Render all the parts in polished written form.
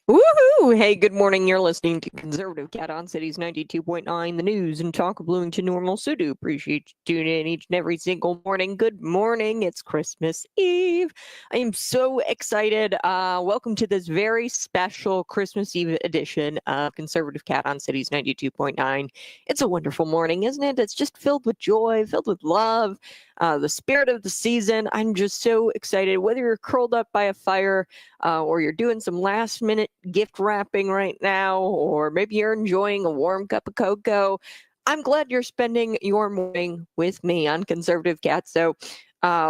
Woohoo! Hey, good morning. You're listening to Conservative Cat on Cities 92.9, the news and talk of Bloomington Normal. So do appreciate you tuning in each and every single morning. Good morning. It's Christmas Eve. I am so excited. Welcome to this very special Christmas Eve edition of Conservative Cat on Cities 92.9. It's a wonderful morning, isn't it? It's just filled with joy, filled with love, the spirit of the season. I'm just so excited. Whether you're curled up by a fire, or you're doing some last minute gift wrapping right now, or maybe you're enjoying a warm cup of cocoa, I'm glad you're spending your morning with me on Conservative Cat. So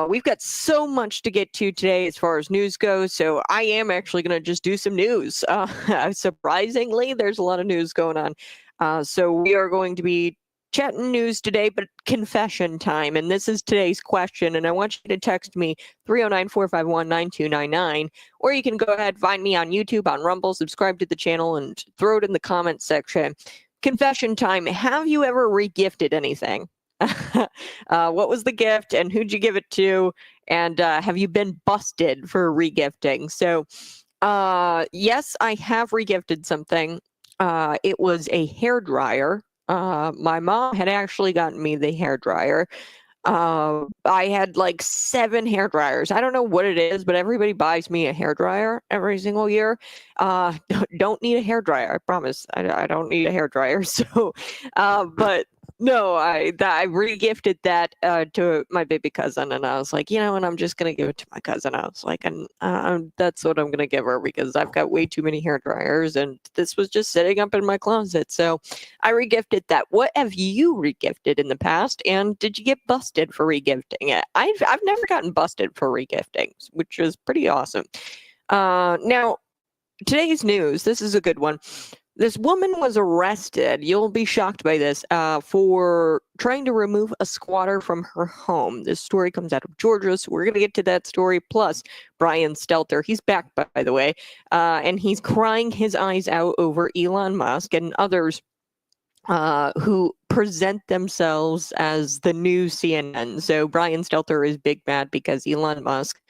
we've got so much to get to today as far as news goes. So I am actually going to just do some news. Surprisingly, there's a lot of news going on. So we are going to be chatting news today, but confession time. And this is today's question. And I want you to text me 309-451-9299, or you can go ahead, find me on YouTube, on Rumble, subscribe to the channel, and throw it in the comments section. Confession time. Have you ever regifted anything? What was the gift and who'd you give it to? And have you been busted for regifting? So yes, I have regifted something. It was a hairdryer. My mom had actually gotten me the hairdryer. I had like 7 hair dryers. I don't know what it is, but everybody buys me a hair dryer every single year. Don't need a hair dryer. I promise. I don't need a hair dryer. So, but no, I re-gifted that to my baby cousin, and I was like, and I'm just gonna give it to my cousin. I was like, and that's what I'm gonna give her because I've got way too many hair dryers, and this was just sitting up in my closet. So I regifted that. What have you regifted in the past, and did you get busted for regifting it? I've never gotten busted for regifting, which is pretty awesome. Now, today's news, this is a good one. This woman was arrested, you'll be shocked by this, for trying to remove a squatter from her home. This story comes out of Georgia, so we're going to get to that story. Plus, Brian Stelter, he's back, by the way, and he's crying his eyes out over Elon Musk and others who present themselves as the new CNN. So Brian Stelter is big mad because Elon Musk,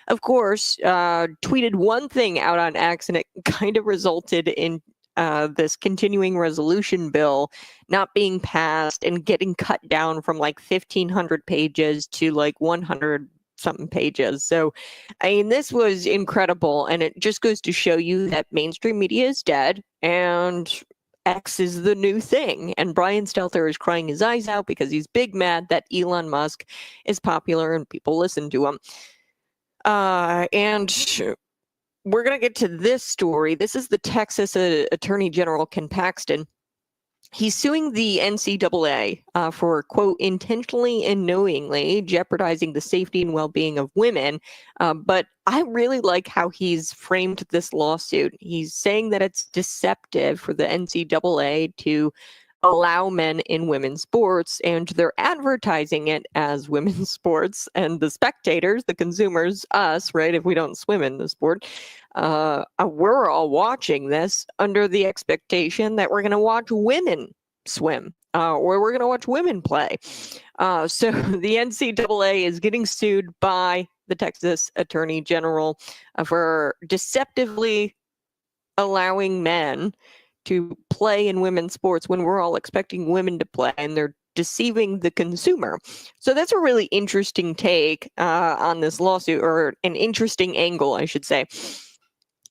of course, tweeted one thing out on X, and it kind of resulted in this continuing resolution bill not being passed and getting cut down from like 1,500 pages to like 100 something pages. So, I mean, this was incredible. And it just goes to show you that mainstream media is dead and X is the new thing. And Brian Stelter is crying his eyes out because he's big mad that Elon Musk is popular and people listen to him. And we're going to get to this story. This is the Texas Attorney General, Ken Paxton. He's suing the NCAA for, quote, intentionally and knowingly jeopardizing the safety and well-being of women. But I really like how he's framed this lawsuit. He's saying that it's deceptive for the NCAA to allow men in women's sports, and they're advertising it as women's sports, and the spectators, the consumers, us, right, if we don't swim in the sport, we're all watching this under the expectation that we're going to watch women swim, or we're going to watch women play. So the NCAA is getting sued by the Texas Attorney General for deceptively allowing men to play in women's sports when we're all expecting women to play, and they're deceiving the consumer. So that's a really interesting take on this lawsuit, or an interesting angle, I should say.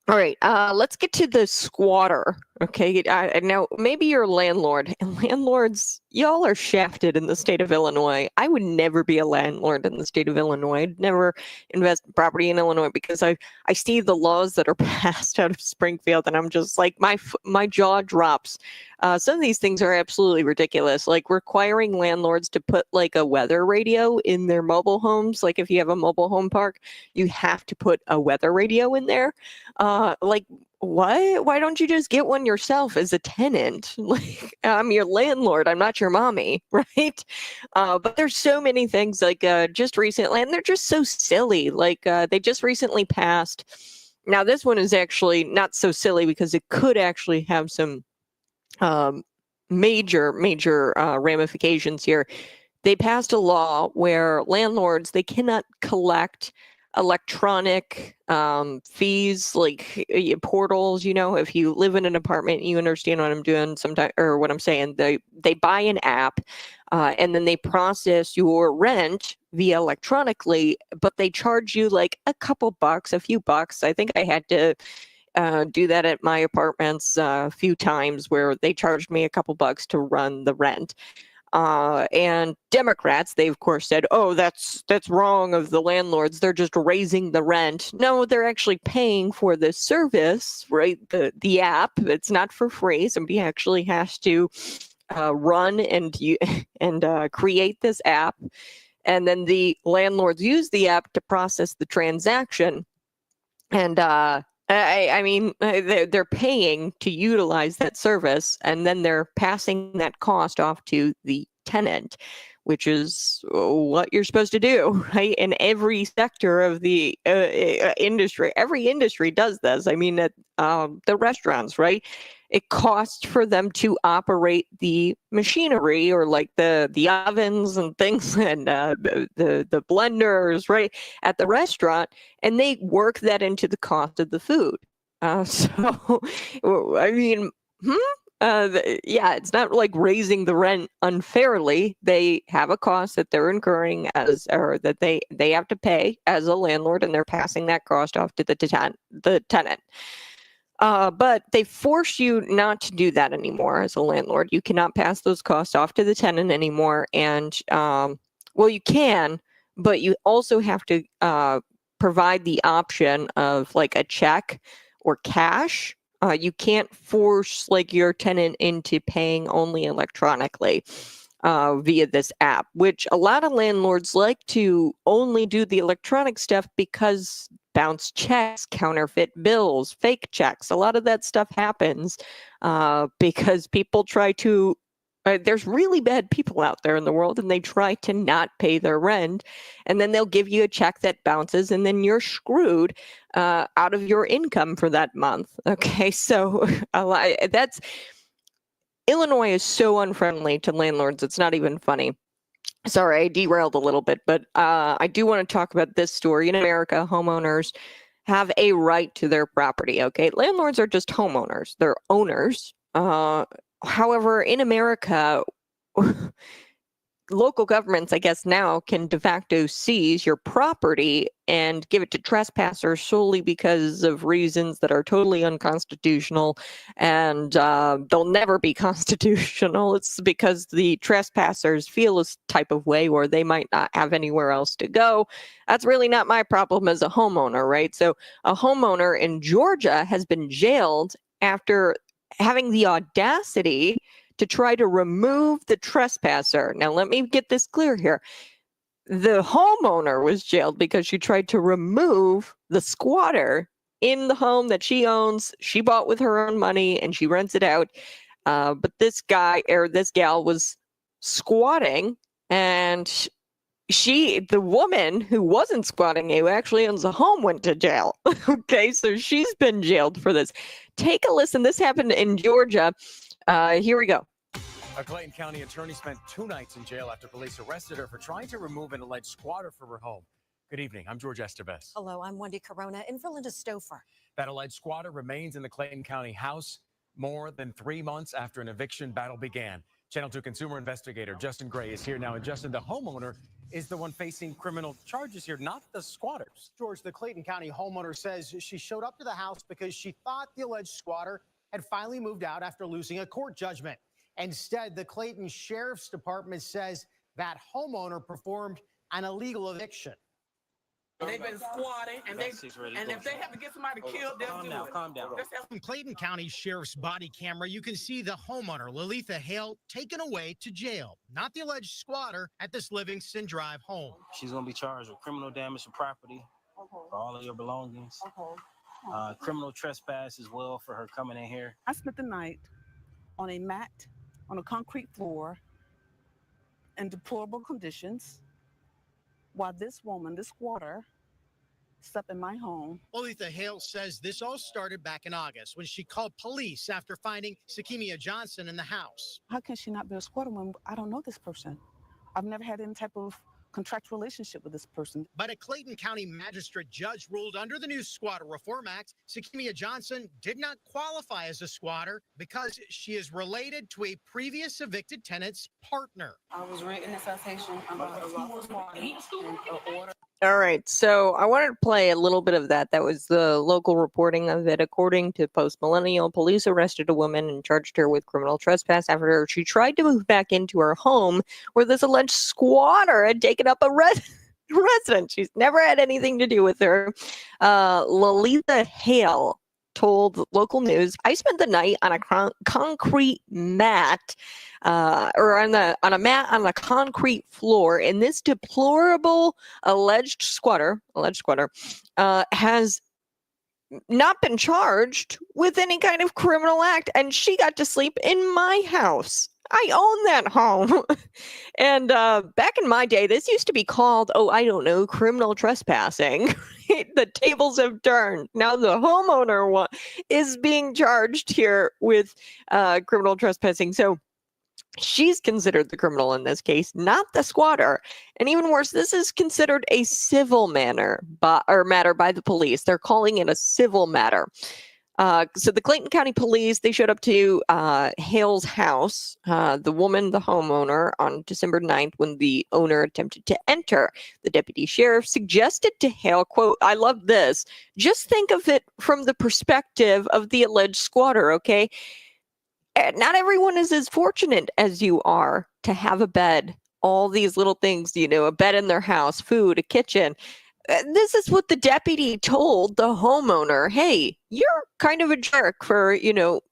All right, let's get to the squatter. Okay, now maybe you're a landlord. And landlords, y'all are shafted in the state of Illinois. I would never be a landlord in the state of Illinois. I'd never invest in property in Illinois because I see the laws that are passed out of Springfield, and I'm just like, my jaw drops. Some of these things are absolutely ridiculous, like requiring landlords to put like a weather radio in their mobile homes. Like if you have a mobile home park, you have to put a weather radio in there. Like, what? Why don't you just get one yourself as a tenant? Like, I'm your landlord. I'm not your mommy, right? But there's so many things like just recently, and they're just so silly. Like they just recently passed. Now, this one is actually not so silly because it could actually have some major ramifications here. They passed a law where landlords, they cannot collect electronic fees, like portals. If you live in an apartment, you understand what I'm doing sometimes, or what I'm saying. They buy an app, and then they process your rent via electronically, but they charge you like a couple bucks, a few bucks. I think I had to do that at my apartments a few times, where they charged me a couple bucks to run the rent. And Democrats, they of course said, "Oh, that's wrong of the landlords. They're just raising the rent." No, they're actually paying for the service, right? The app. It's not for free. Somebody actually has to run and create this app, and then the landlords use the app to process the transaction. And I mean, they're paying to utilize that service, and then they're passing that cost off to the tenant, which is what you're supposed to do, right? In every sector of the industry, every industry does this. I mean, at the restaurants, right? It costs for them to operate the machinery, or like the ovens and things, and the blenders, right, at the restaurant, and they work that into the cost of the food. So, I mean, yeah, it's not like raising the rent unfairly. They have a cost that they're incurring or that they have to pay as a landlord, and they're passing that cost off to the tenant. But they force you not to do that anymore as a landlord. You cannot pass those costs off to the tenant anymore. And, well, you can, but you also have to provide the option of like a check or cash. You can't force like your tenant into paying only electronically via this app, which a lot of landlords like to only do the electronic stuff because bounce checks, counterfeit bills, fake checks, a lot of that stuff happens because people try to there's really bad people out there in the world, and they try to not pay their rent, and then they'll give you a check that bounces, and then you're screwed out of your income for that month. Okay, so that's Illinois is so unfriendly to landlords, it's not even funny. Sorry, I derailed a little bit, but I do want to talk about this story. In America, homeowners have a right to their property, okay? Landlords are just homeowners. They're owners. However, in America, local governments, I guess now, can de facto seize your property and give it to trespassers solely because of reasons that are totally unconstitutional, and they'll never be constitutional. It's because the trespassers feel a type of way where they might not have anywhere else to go. That's really not my problem as a homeowner, right? So a homeowner in Georgia has been jailed after having the audacity to try to remove the trespasser. Now, let me get this clear here. The homeowner was jailed because she tried to remove the squatter in the home that she owns. She bought with her own money and she rents it out. But this guy or this gal was squatting, and the woman who wasn't squatting, who actually owns the home, went to jail. Okay, so she's been jailed for this. Take a listen. This happened in Georgia. Here we go. A Clayton County attorney spent 2 nights in jail after police arrested her for trying to remove an alleged squatter from her home. Good evening. I'm George Estevez. Hello, I'm Wendy Corona in for Linda Stouffer. That alleged squatter remains in the Clayton County house more than 3 months after an eviction battle began. Channel 2 consumer investigator Justin Gray is here now. And Justin, the homeowner is the one facing criminal charges here, not the squatters. George, the Clayton County homeowner says she showed up to the house because she thought the alleged squatter had finally moved out after losing a court judgment. Instead, the Clayton Sheriff's Department says that homeowner performed an illegal eviction. They've been squatting, and if they have to get somebody killed, they'll do it. Calm down. From Clayton County Sheriff's body camera, you can see the homeowner, Lalitha Hale, taken away to jail, not the alleged squatter at this Livingston Drive home. She's going to be charged with criminal damage to property for all of your belongings, criminal trespass as well for her coming in here. I spent the night on a mat on a concrete floor in deplorable conditions while this woman, this squatter, slept in my home. Lalitha Hale says this all started back in August when she called police after finding Sakimia Johnson in the house. How can she not be a squatter when I don't know this person? I've never had any type of contractual relationship with this person. But a Clayton County magistrate judge ruled under the new Squatter Reform Act, Sakimia Johnson did not qualify as a squatter because she is related to a previous evicted tenant's partner. I was renting this citation about a order. All right, so I wanted to play a little bit of that. That was the local reporting of it. According to Post Millennial, police arrested a woman and charged her with criminal trespass after she tried to move back into her home where this alleged squatter had taken up a resident. She's never had anything to do with her. Lalita Hale told local news, "I spent the night on a concrete mat, or on a mat on a concrete floor, and this deplorable alleged squatter has not been charged with any kind of criminal act, and she got to sleep in my house. I own that home." And back in my day, this used to be called, criminal trespassing. The tables have turned. Now the homeowner is being charged here with criminal trespassing. So she's considered the criminal in this case, not the squatter. And even worse, this is considered a civil matter by the police. They're calling it a civil matter. So the Clayton County Police, they showed up to Hale's house, the homeowner, on December 9th when the owner attempted to enter. The deputy sheriff suggested to Hale, quote, "I love this. Just think of it from the perspective of the alleged squatter, okay? Not everyone is as fortunate as you are to have a bed, all these little things, a bed in their house, food, a kitchen." This is what the deputy told the homeowner. "Hey, you're kind of a jerk for,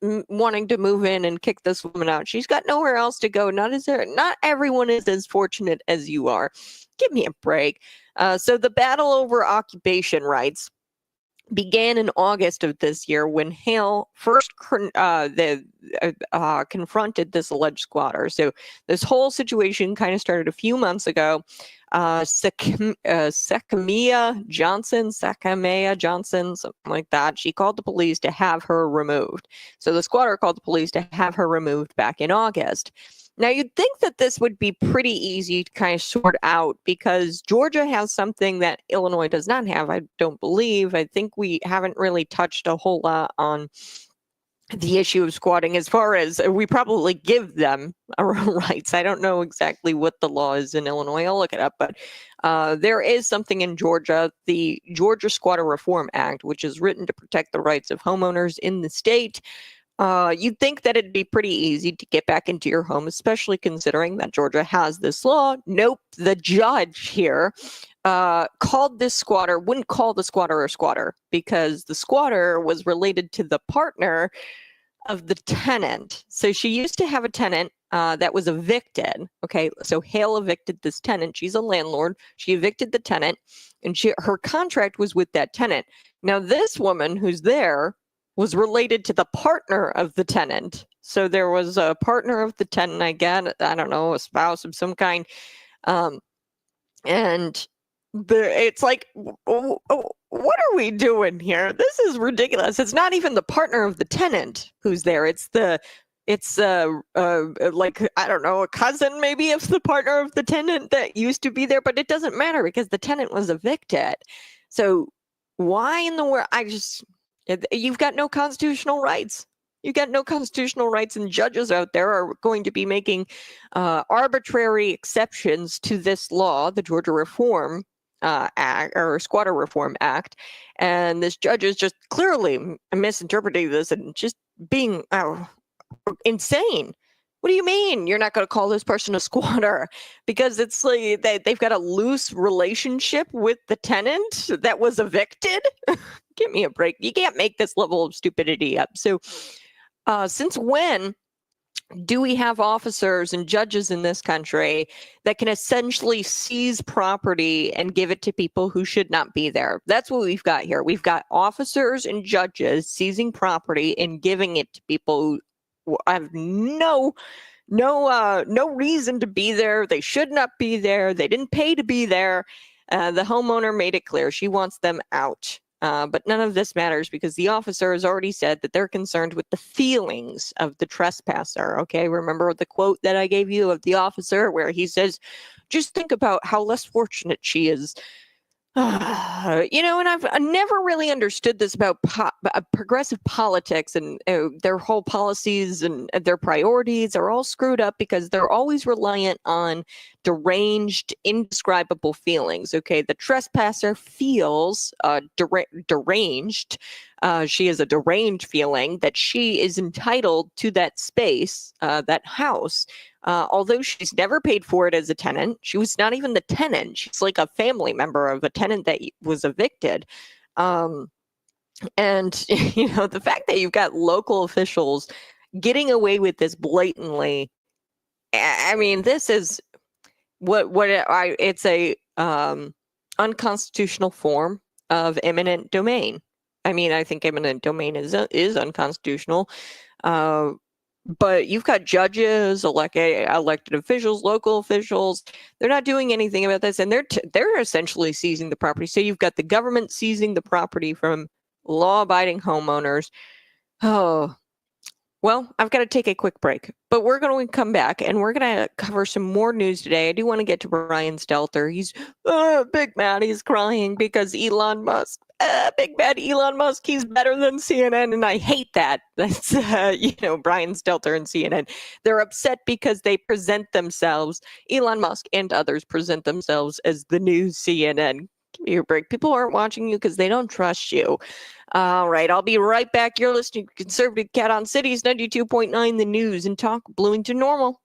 wanting to move in and kick this woman out. She's got nowhere else to go. Not everyone is as fortunate as you are. Give me a break." So the battle over occupation rights began in August of this year when Hale first confronted this alleged squatter. So this whole situation kind of started a few months ago. Sakimia Johnson, something like that. She called the police to have her removed. So the squatter called the police to have her removed back in August. Now, you'd think that this would be pretty easy to kind of sort out because Georgia has something that Illinois does not have, I don't believe. I think we haven't really touched a whole lot on the issue of squatting, as far as we probably give them rights. I don't know exactly what the law is in Illinois. I'll look it up, but there is something in Georgia, the Georgia Squatter Reform Act, which is written to protect the rights of homeowners in the state. You'd think that it'd be pretty easy to get back into your home, especially considering that Georgia has this law. Nope, the judge here wouldn't call the squatter a squatter because the squatter was related to the partner of the tenant. So she used to have a tenant that was evicted. Okay, so Hale evicted this tenant. She's a landlord. She evicted the tenant, and her contract was with that tenant. Now, this woman who's there was related to the partner of the tenant. So there was a partner of the tenant, I don't know, a spouse of some kind. And it's like, what are we doing here? This is ridiculous. It's not even the partner of the tenant who's there. It's like, I don't know, a cousin maybe of the partner of the tenant that used to be there, but it doesn't matter because the tenant was evicted. So why in the world? You've got no constitutional rights. You've got no constitutional rights, and judges out there are going to be making arbitrary exceptions to this law, the Georgia Reform Act, or Squatter Reform Act. And this judge is just clearly misinterpreting this and just being insane. What do you mean you're not going to call this person a squatter? Because it's like they've got a loose relationship with the tenant that was evicted? Give me a break. You can't make this level of stupidity up. So since when do we have officers and judges in this country that can essentially seize property and give it to people who should not be there? That's what we've got here. We've got officers and judges seizing property and giving it to people who have no reason to be there. They should not be there. They didn't pay to be there. The homeowner made it clear she wants them out. But none of this matters because the officer has already said that they're concerned with the feelings of the trespasser. Okay, remember the quote that I gave you of the officer where he says, just think about how less fortunate she is. And I've never really understood this about progressive politics, and their whole policies and their priorities are all screwed up because they're always reliant on deranged, indescribable feelings. Okay, the trespasser feels deranged. She has a deranged feeling that she is entitled to that space, that house. Although she's never paid for it as a tenant, she was not even the tenant. She's like a family member of a tenant that was evicted. And, the fact that you've got local officials getting away with this blatantly, I mean, this is it's a unconstitutional form of eminent domain. I mean, I think eminent domain is unconstitutional. But you've got judges, elected officials, local officials. They're not doing anything about this, and they're essentially seizing the property. So you've got the government seizing the property from law-abiding homeowners. Oh, well, I've got to take a quick break, but we're going to come back and we're going to cover some more news today. I do want to get to Brian Stelter. He's big mad. He's crying because Elon Musk, big bad Elon Musk, he's better than CNN. And I hate that. That's, Brian Stelter and CNN. They're upset because they present themselves, Elon Musk and others present themselves as the new CNN. Give me a break. People aren't watching you because they don't trust you. All right, I'll be right back. You're listening to Conservative Cat on Cities 92.9 The News and Talk Bloomington Normal.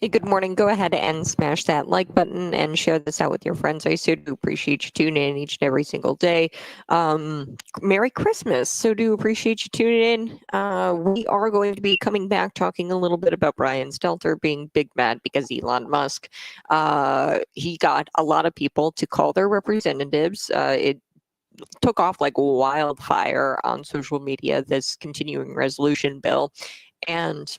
Hey, good morning. Go ahead and smash that like button and share this out with your friends. I so do appreciate you tuning in each and every single day. Merry Christmas. So do appreciate you tuning in. We are going to be coming back talking a little bit about Brian Stelter being big mad because Elon Musk, he got a lot of people to call their representatives. It took off like wildfire on social media, this continuing resolution bill. And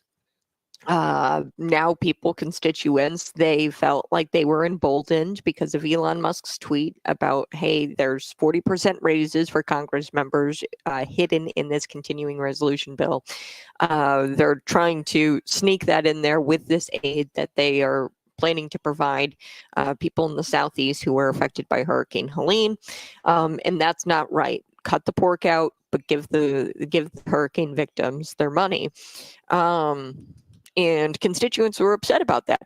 now constituents, they felt like they were emboldened because of Elon Musk's tweet about, hey, there's 40% raises for Congress members hidden in this continuing resolution bill. They're trying to sneak that in there with this aid that they are planning to provide people in the Southeast who were affected by Hurricane Helene. And that's not right. Cut the pork out, but give the hurricane victims their money. And constituents were upset about that,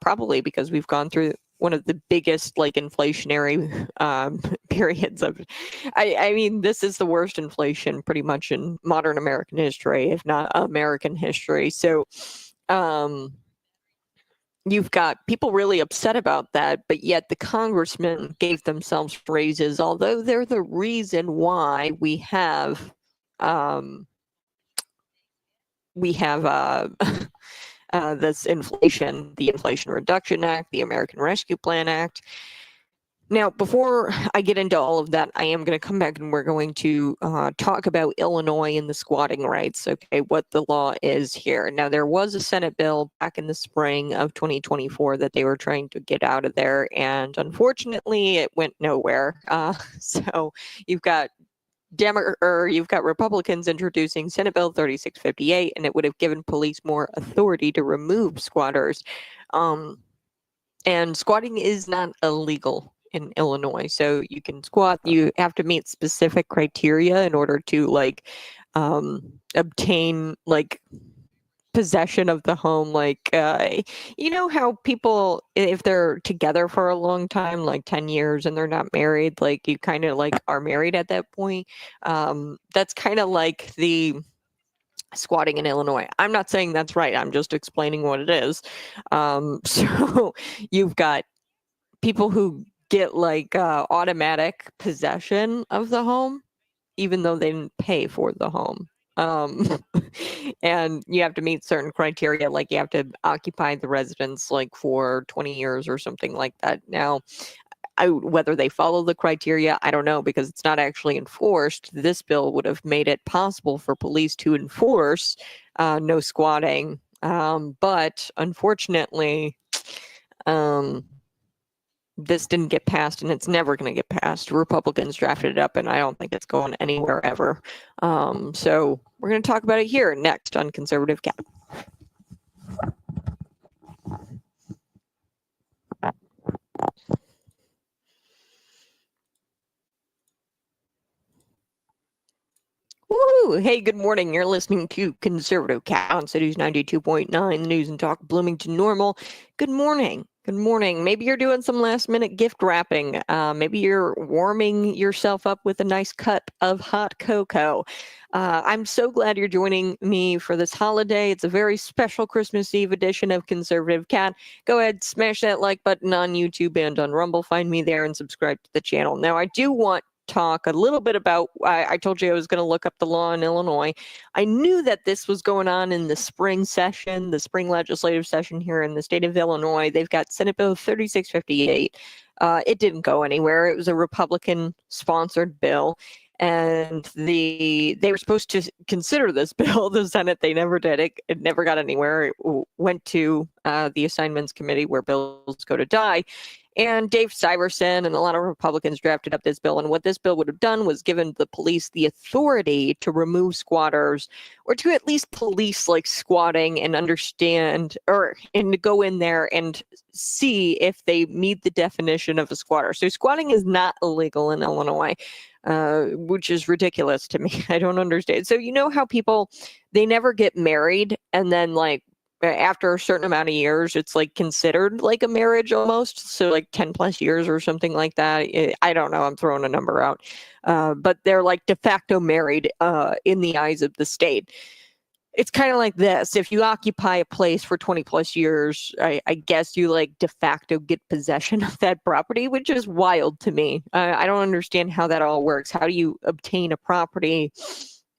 probably because we've gone through one of the biggest inflationary periods of, I mean, this is the worst inflation pretty much in modern American history, if not American history. So you've got people really upset about that, but yet the congressmen gave themselves raises, although they're the reason why we have this inflation, the Inflation Reduction Act, the American Rescue Plan Act. Now, before I get into all of that, I am going to come back and we're going to talk about Illinois and the squatting rights, okay, what the law is here. Now, there was a Senate bill back in the spring of 2024 that they were trying to get out of there, and unfortunately, it went nowhere. So you've got Republicans introducing Senate Bill 3658, and it would have given police more authority to remove squatters. And squatting is not illegal in Illinois, so you can squat. You have to meet specific criteria in order to obtain possession of the home. You know how people, if they're together for a long time, like 10 years, and they're not married, you kind of are married at that point. That's kind of like the squatting in Illinois. I'm not saying that's right. I'm just explaining what it is. So you've got people who get automatic possession of the home, even though they didn't pay for the home. And you have to meet certain criteria, like you have to occupy the residence for 20 years or something like that. Now, whether they follow the criteria, I don't know, because it's not actually enforced. This bill would have made it possible for police to enforce no squatting. But unfortunately, this didn't get passed, and it's never going to get passed. Republicans drafted it up, and I don't think it's going anywhere ever. So we're going to talk about it here next on Conservative Cap. Woo! Hey, good morning. You're listening to Conservative Cat on Cities 92.9 News and Talk Bloomington Normal. Good morning. Good morning. Maybe you're doing some last minute gift wrapping. Maybe you're warming yourself up with a nice cup of hot cocoa. I'm so glad you're joining me for this holiday. It's a very special Christmas Eve edition of Conservative Cat. Go ahead, smash that like button on YouTube and on Rumble. Find me there and subscribe to the channel. Now, I do want talk a little bit about, I told you I was going to look up the law in Illinois. I knew that this was going on in the spring session, the spring legislative session here in the state of Illinois. They've got Senate Bill 3658. It didn't go anywhere. It was a Republican-sponsored bill, and they were supposed to consider this bill. The Senate, they never did. It never got anywhere. It went to the Assignments Committee where bills go to die. And Dave Syverson and a lot of Republicans drafted up this bill. And what this bill would have done was given the police the authority to remove squatters, or to at least police squatting and understand, and to go in there and see if they meet the definition of a squatter. So squatting is not illegal in Illinois, which is ridiculous to me. I don't understand. So you know how people, they never get married, and then after a certain amount of years, it's considered like a marriage almost. So 10 plus years or something like that. I don't know. I'm throwing a number out. But they're de facto married in the eyes of the state. it's kind of like this. If you occupy a place for 20 plus years, I guess you like de facto get possession of that property, which is wild to me. I don't understand how that all works. How do you obtain a property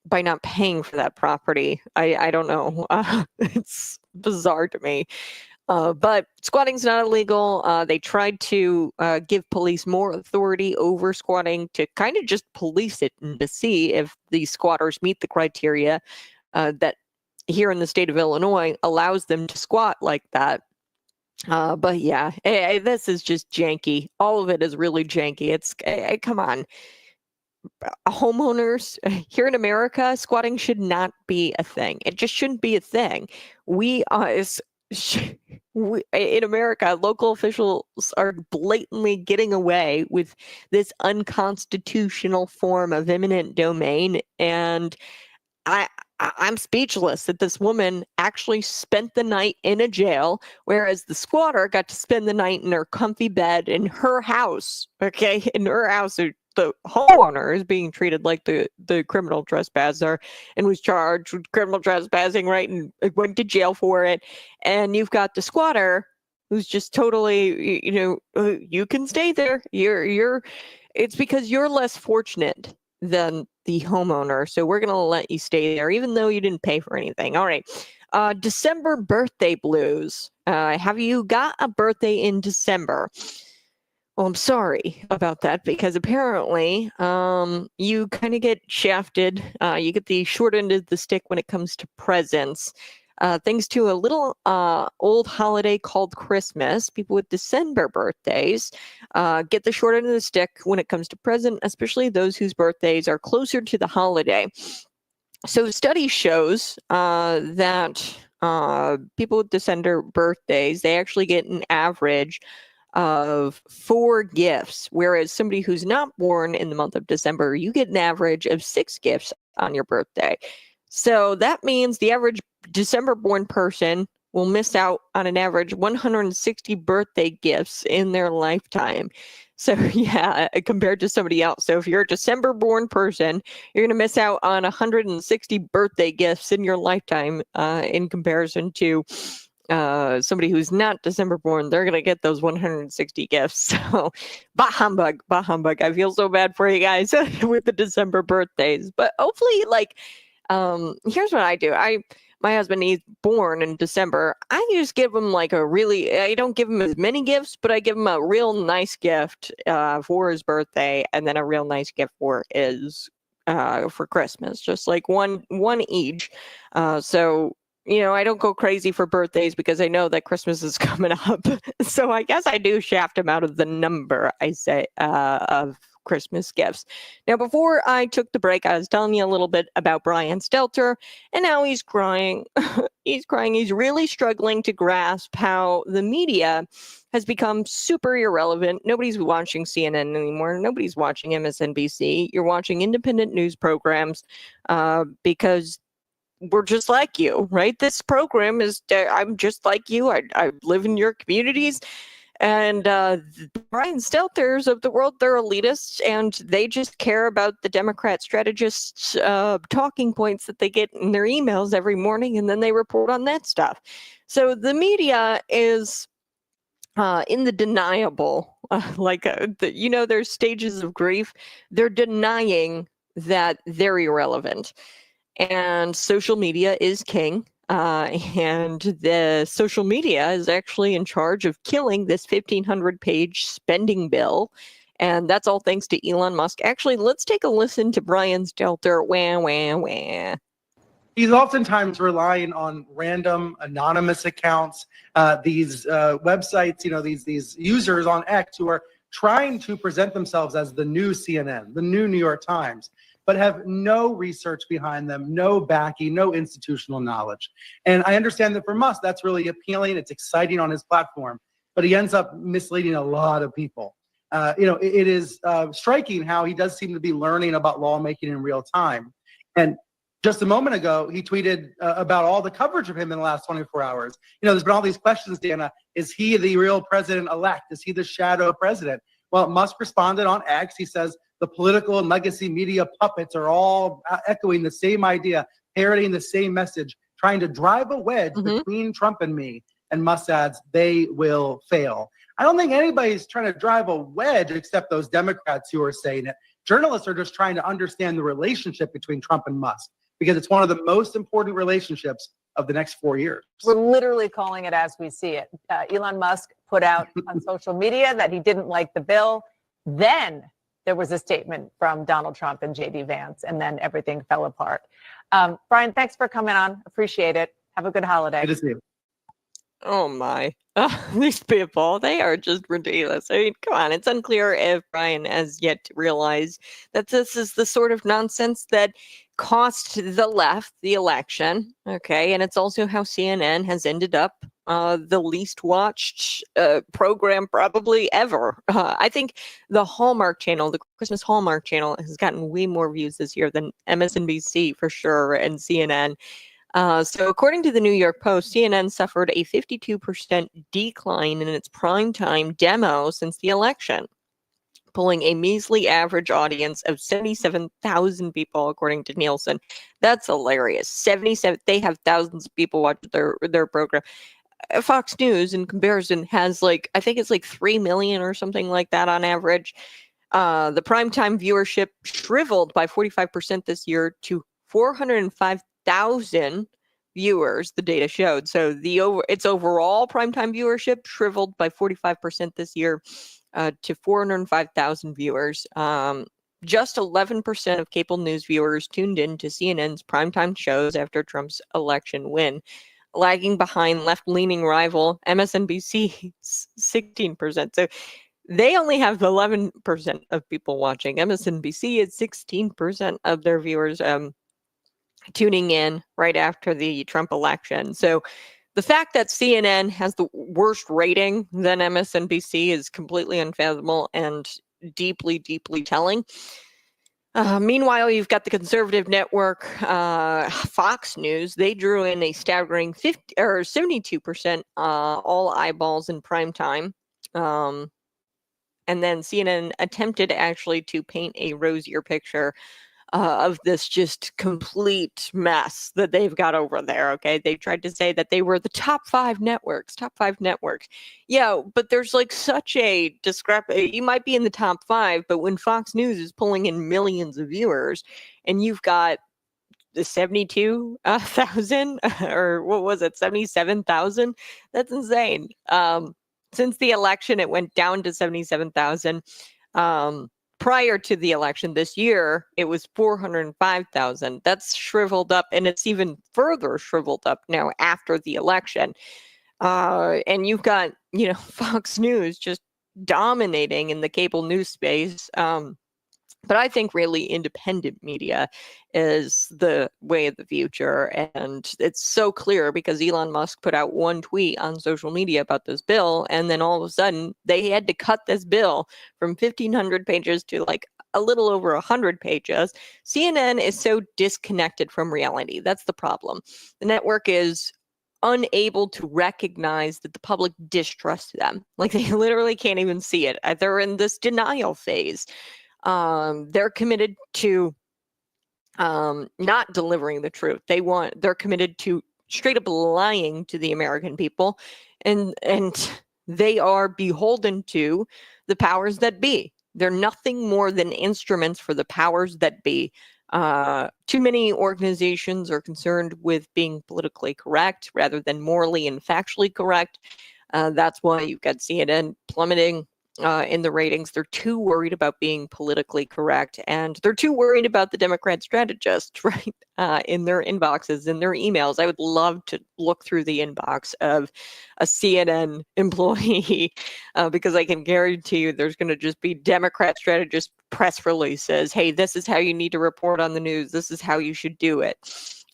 by not paying for that property? I don't know. It's bizarre to me. But squatting's not illegal. They tried to give police more authority over squatting to kind of just police it and to see if the squatters meet the criteria that here in the state of Illinois allows them to squat like that. But yeah, this is just janky. All of it is really janky. It's come on. Homeowners here in America, squatting should not be a thing. It just shouldn't be a thing. In America, local officials are blatantly getting away with this unconstitutional form of eminent domain, and I'm speechless that this woman actually spent the night in a jail, whereas the squatter got to spend the night in her comfy bed in her house. Okay, in her house. The homeowner is being treated like the criminal trespasser and was charged with criminal trespassing, right? And went to jail for it. And you've got the squatter who's just totally, you can stay there. It's because you're less fortunate than the homeowner. So we're going to let you stay there, even though you didn't pay for anything. All right. December birthday blues. Have you got a birthday in December? Well, I'm sorry about that, because apparently you kind of get shafted. You get the short end of the stick when it comes to presents. Thanks to a little old holiday called Christmas, people with December birthdays get the short end of the stick when it comes to present, especially those whose birthdays are closer to the holiday. So study shows that people with December birthdays, they actually get an average of 4 gifts, whereas somebody who's not born in the month of December, you get an average of 6 gifts on your birthday. So that means the average December born person will miss out on an average 160 birthday gifts in their lifetime. So yeah, compared to somebody else. So if you're a December born person, you're going to miss out on 160 birthday gifts in your lifetime in comparison to somebody who's not December born. They're gonna get those 160 gifts. So bah humbug. I feel so bad for you guys with the December birthdays, but hopefully, like, here's what I do. My husband, he's born in December. I just give him I don't give him as many gifts, but I give him a real nice gift for his birthday, and then a real nice gift for Christmas, just like one each. So I don't go crazy for birthdays because I know that Christmas is coming up. So I guess I do shaft him out of the number, I say, of Christmas gifts. Now, before I took the break, I was telling you a little bit about Brian Stelter, and now he's crying. He's crying. He's really struggling to grasp how the media has become super irrelevant. Nobody's watching CNN anymore. Nobody's watching MSNBC. You're watching independent news programs because we're just like you, right? This program is, I'm just like you. I live in your communities. And Brian Stelters of the world, they're elitists, and they just care about the Democrat strategists' talking points that they get in their emails every morning, and then they report on that stuff. So the media is in the deniable, there's stages of grief. They're denying that they're irrelevant. And social media is king. And the social media is actually in charge of killing this 1,500-page spending bill. And that's all thanks to Elon Musk. Actually, let's take a listen to Brian Stelter. Wah, wah, wah. He's oftentimes relying on random anonymous accounts, these websites, these users on X who are trying to present themselves as the new CNN, the new New York Times, but have no research behind them, no backing, no institutional knowledge. And I understand that for Musk, that's really appealing. It's exciting on his platform, but he ends up misleading a lot of people. It is striking how he does seem to be learning about lawmaking in real time. And just a moment ago, he tweeted about all the coverage of him in the last 24 hours. There's been all these questions, Dana. Is he the real president-elect? Is he the shadow president? Well, Musk responded on X. He says, the political and legacy media puppets are all echoing the same idea, parroting the same message. trying to drive a wedge between Trump and me, and Musk adds, they will fail. I don't think anybody's trying to drive a wedge except those Democrats who are saying it. Journalists are just trying to understand the relationship between Trump and Musk, because it's one of the most important relationships of the next 4 years. We're literally calling it as we see it. Elon Musk put out on social media that he didn't like the bill. Then there was a statement from Donald Trump and J.D. Vance, and then everything fell apart. Brian, thanks for coming on. Appreciate it. Have a good holiday. Good to see you. Oh my. These people, they are just ridiculous. I mean, come on. It's unclear if Brian has yet to realize that this is the sort of nonsense that cost the left the election. Okay. And it's also how CNN has ended up the least watched program probably ever. I think the Hallmark Channel, the Christmas Hallmark Channel, has gotten way more views this year than MSNBC for sure and CNN. So according to the New York Post, CNN suffered a 52% decline in its primetime demo since the election, pulling a measly average audience of 77,000 people, according to Nielsen. That's hilarious. 77. They have thousands of people watch their program. Fox News, in comparison, has I think it's 3 million or something like that on average. The primetime viewership shriveled by 45% this year to 405,000 viewers, the data showed. So its overall primetime viewership shriveled by 45% this year to 405,000 viewers. Just 11% of cable news viewers tuned in to CNN's primetime shows after Trump's election win, lagging behind left-leaning rival MSNBC's 16%. So they only have 11% of people watching. MSNBC is 16% of their viewers tuning in right after the Trump election. So the fact that CNN has the worst rating than MSNBC is completely unfathomable and deeply, deeply telling. Meanwhile, you've got the conservative network, Fox News. They drew in a staggering 72% all eyeballs in prime time. And then CNN attempted actually to paint a rosier picture of this just complete mess that they've got over there. Okay, they tried to say that they were the top five networks. Yeah, but there's such a discrepancy. You might be in the top five, but when Fox News is pulling in millions of viewers, and you've got the 72,000 or what was it, 77,000? That's insane. Since the election, it went down to 77,000. Prior to the election this year, it was 405,000. That's shriveled up, and it's even further shriveled up now after the election. And you've got, Fox News just dominating in the cable news space. But I think really independent media is the way of the future. And it's so clear because Elon Musk put out one tweet on social media about this bill. And then all of a sudden they had to cut this bill from 1,500 pages to a little over 100 pages. CNN is so disconnected from reality. That's the problem. The network is unable to recognize that the public distrusts them. They literally can't even see it. They're in this denial phase. They're committed to not delivering the truth. They're committed to straight up lying to the American people, and they are beholden to the powers that be. They're nothing more than instruments for the powers that be. Too many organizations are concerned with being politically correct rather than morally and factually correct. That's why you've got CNN plummeting in the ratings. They're too worried about being politically correct, and they're too worried about the Democrat strategists, right? In their inboxes, in their emails. I would love to look through the inbox of a CNN employee because I can guarantee you there's going to just be Democrat strategist press releases. Hey, this is how you need to report on the news. This is how you should do it.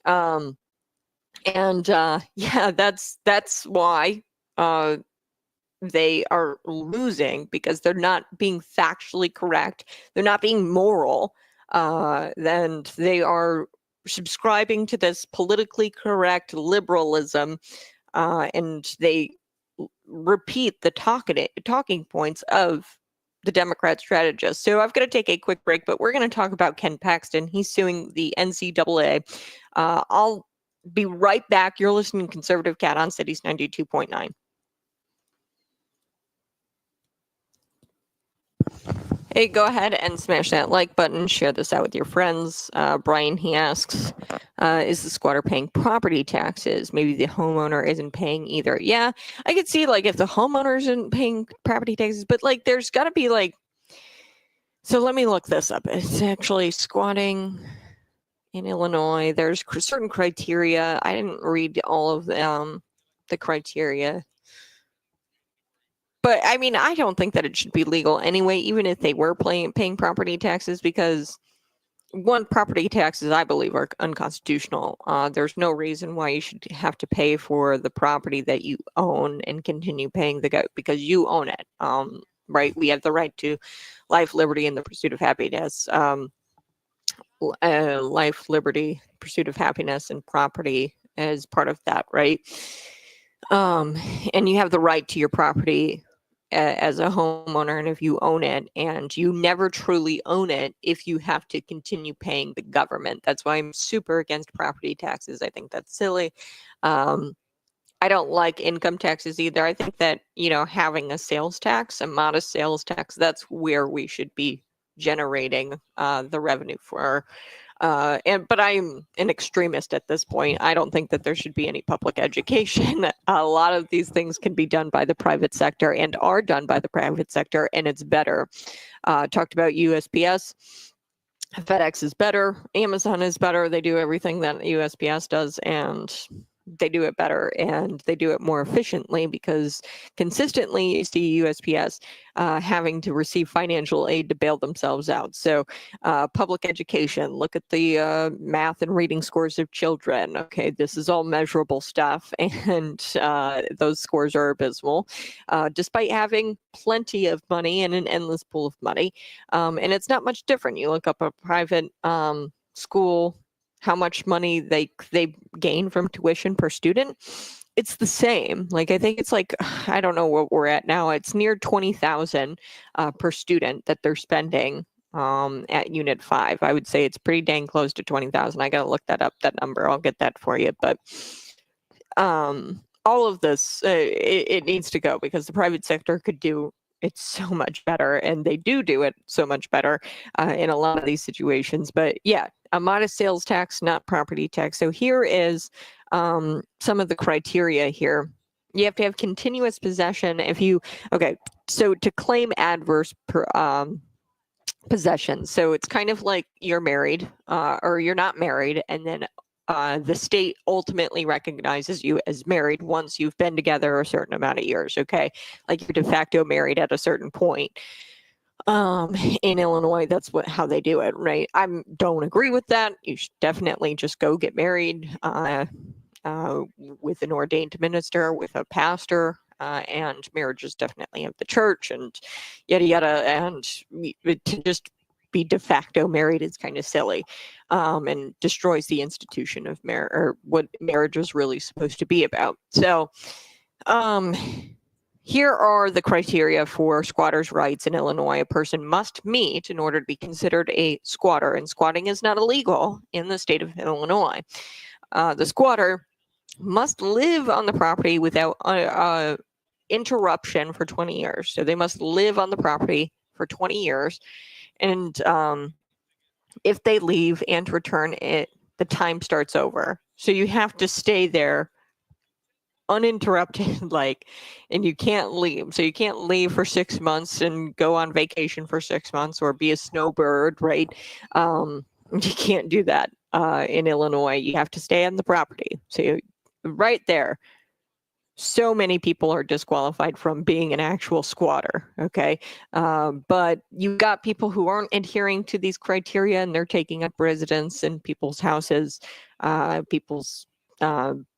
Yeah, that's why they are losing, because they're not being factually correct. They're not being moral. Then they are subscribing to this politically correct liberalism, and they repeat the talking points of the Democrat strategists. So I've got to take a quick break, but we're going to talk about Ken Paxton. He's suing the NCAA. I'll Be right back. You're listening to Conservative Cat on Cities 92.9. Hey, go ahead and smash that like button. Share this out with your friends. Brian, he asks, is the squatter paying property taxes? Maybe the homeowner isn't paying either. Yeah, I could see like if the homeowner isn't paying property taxes, but like there's got to be like, so let me look this up. It's actually squatting in Illinois. There's certain criteria. I didn't read all of the criteria. But I mean, I don't think that it should be legal anyway, even if they were paying property taxes, because one, property taxes, I believe, are unconstitutional. There's no reason why you should have to pay for the property that you own and continue paying because you own it. Right? We have the right to life, liberty, and the pursuit of happiness. Life, liberty, pursuit of happiness, and property as part of that, right? And you have the right to your property as a homeowner, and if you own it, and you never truly own it if you have to continue paying the government. That's why I'm super against property taxes. I think that's silly. I don't like income taxes either. I think that, having a sales tax, a modest sales tax, that's where we should be generating the revenue for. But I'm an extremist at this point. I don't think that there should be any public education. A lot of these things can be done by the private sector and are done by the private sector, and it's better. Talked about USPS. FedEx is better. Amazon is better. They do everything that USPS does, and they do it better, and they do it more efficiently, because consistently you see USPS having to receive financial aid to bail themselves out. So public education, look at the math and reading scores of children. Okay, this is all measurable stuff, and those scores are abysmal, despite having plenty of money and an endless pool of money. And it's not much different. You look up a private school, how much money they gain from tuition per student, it's the same. Like, I think it's like, I don't know what we're at now. It's near 20,000 per student that they're spending at Unit 5. I would say it's pretty dang close to 20,000. I got to look that up, that number. I'll get that for you. But all of this, it needs to go, because the private sector could do it so much better, and they do it so much better in a lot of these situations. But yeah, a modest sales tax, not property tax. So here is some of the criteria here. You have to have continuous possession. So to claim adverse possession. So it's kind of like you're married or you're not married, and then the state ultimately recognizes you as married once you've been together a certain amount of years, okay? Like you're de facto married at a certain point. In Illinois, that's how they do it, right? I don't agree with that. You should definitely just go get married with an ordained minister, with a pastor, and marriage is definitely of the church, and yada yada. And to just be de facto married is kind of silly, and destroys the institution of marriage, or what marriage is really supposed to be about. So here are the criteria for squatters' rights in Illinois. A person must meet in order to be considered a squatter, and squatting is not illegal in the state of Illinois. The squatter must live on the property without interruption for 20 years. So they must live on the property for 20 years. And if they leave and return, the time starts over. So you have to stay there uninterrupted, and you can't leave. So you can't leave for 6 months and go on vacation for 6 months or be a snowbird, right? You can't do that in Illinois. You have to stay on the property. So right there, so many people are disqualified from being an actual squatter, okay? But you've got people who aren't adhering to these criteria, and they're taking up residence in people's houses, people's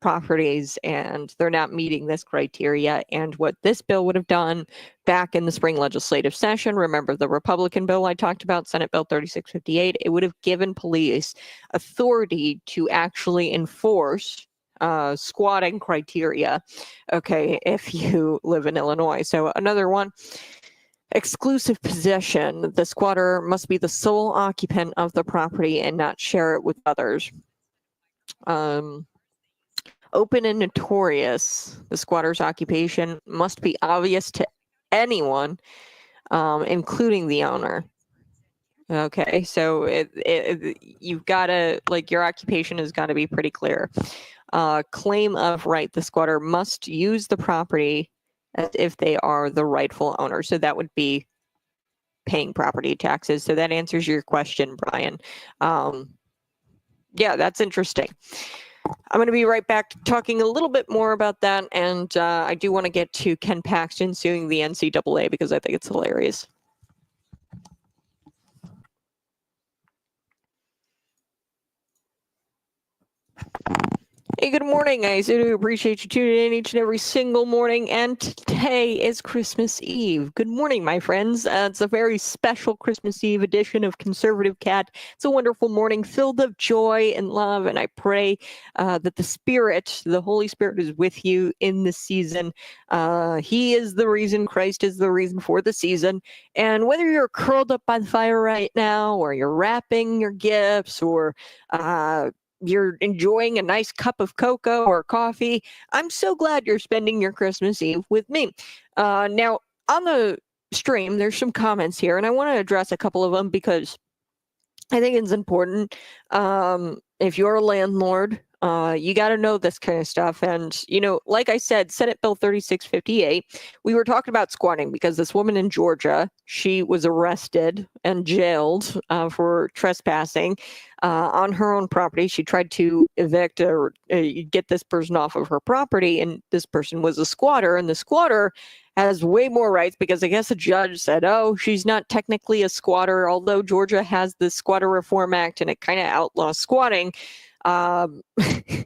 properties, and they're not meeting this criteria. And what this bill would have done back in the spring legislative session, remember the Republican bill I talked about, Senate Bill 3658, it would have given police authority to actually enforce squatting criteria, okay, if you live in Illinois. So another one, exclusive possession. The squatter must be the sole occupant of the property and not share it with others. Open and notorious. The squatter's occupation must be obvious to anyone, including the owner. Okay, so you've got to, like, your occupation has got to be pretty clear. Claim of right. The squatter must use the property as if they are the rightful owner. So that would be paying property taxes. So that answers your question, Brian. Yeah, that's interesting. I'm going to be right back talking a little bit more about that. And I do want to get to Ken Paxton suing the NCAA because I think it's hilarious. Hey, good morning, guys. I do appreciate you tuning in each and every single morning. And today is Christmas Eve. Good morning, my friends. It's a very special Christmas Eve edition of Conservative Cat. It's a wonderful morning filled of joy and love. And I pray that the Spirit, the Holy Spirit, is with you in this season. He is the reason. Christ is the reason for the season. And whether you're curled up by the fire right now, or you're wrapping your gifts, or you're enjoying a nice cup of cocoa or coffee, I'm so glad you're spending your Christmas Eve with me. Now, on the stream, there's some comments here, and I want to address a couple of them because I think it's important. If you're a landlord, you got to know this kind of stuff. And, you know, like I said, Senate Bill 3658, we were talking about squatting because this woman in Georgia, she was arrested and jailed for trespassing on her own property. She tried to evict or get this person off of her property, and this person was a squatter, and the squatter has way more rights because I guess a judge said, oh, she's not technically a squatter, although Georgia has the Squatter Reform Act and it kind of outlaws squatting. The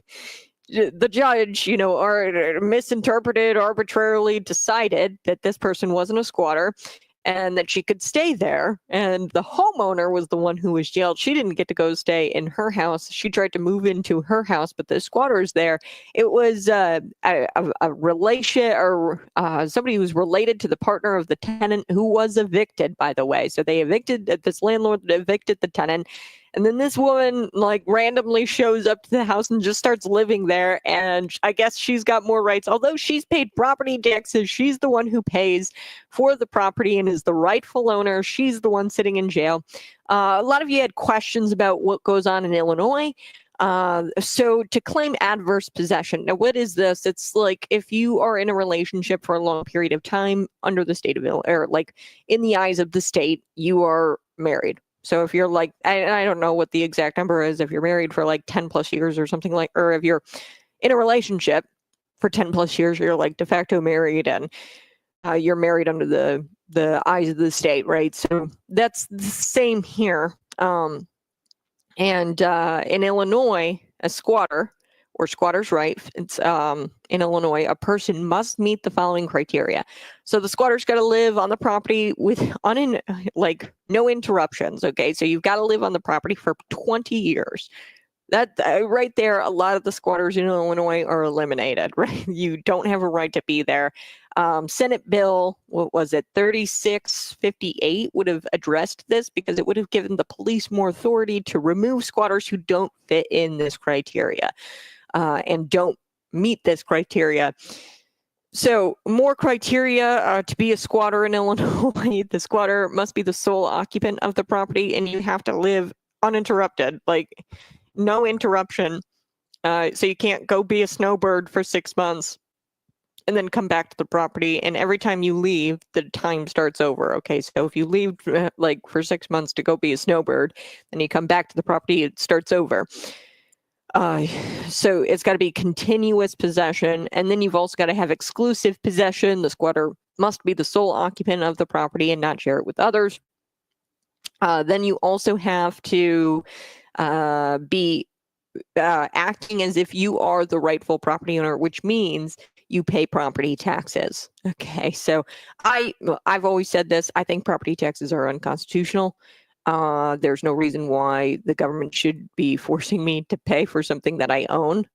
judge, you know, misinterpreted, arbitrarily decided that this person wasn't a squatter and that she could stay there. And the homeowner was the one who was jailed. She didn't get to go stay in her house. She tried to move into her house, but the squatter's there. It was a relation, or somebody who was related to the partner of the tenant who was evicted, by the way. So they evicted, this landlord evicted the tenant. And then this woman, like, randomly shows up to the house and just starts living there. And I guess she's got more rights. Although she's paid property taxes, she's the one who pays for the property and is the rightful owner. She's the one sitting in jail. A lot of you had questions about what goes on in Illinois. So to claim adverse possession, now what is this? It's like if you are in a relationship for a long period of time under the state of Illinois, or like in the eyes of the state, you are married. So if you're like, I don't know what the exact number is, if you're married for like 10 plus years or something like, or if you're in a relationship for 10 plus years, you're like de facto married, and you're married under the eyes of the state, right? So that's the same here. And in Illinois, a squatter or squatter's right, it's in Illinois, a person must meet the following criteria. So the squatter's got to live on the property with no interruptions. Okay, so you've got to live on the property for 20 years. That right there, a lot of the squatters in Illinois are eliminated, right? You don't have a right to be there. Senate Bill, what was it, 3658 would have addressed this because it would have given the police more authority to remove squatters who don't fit in this criteria and don't meet this criteria. So more criteria to be a squatter in Illinois. The squatter must be the sole occupant of the property, and you have to live uninterrupted, like no interruption. So you can't go be a snowbird for 6 months and then come back to the property. And every time you leave, the time starts over. Okay, so if you leave like for 6 months to go be a snowbird, then you come back to the property, it starts over. So it's got to be continuous possession. And then you've also got to have exclusive possession. The squatter must be the sole occupant of the property and not share it with others. Then you also have to be acting as if you are the rightful property owner, which means you pay property taxes. Okay, so I've always said this. I think property taxes are unconstitutional. There's no reason why the government should be forcing me to pay for something that I own.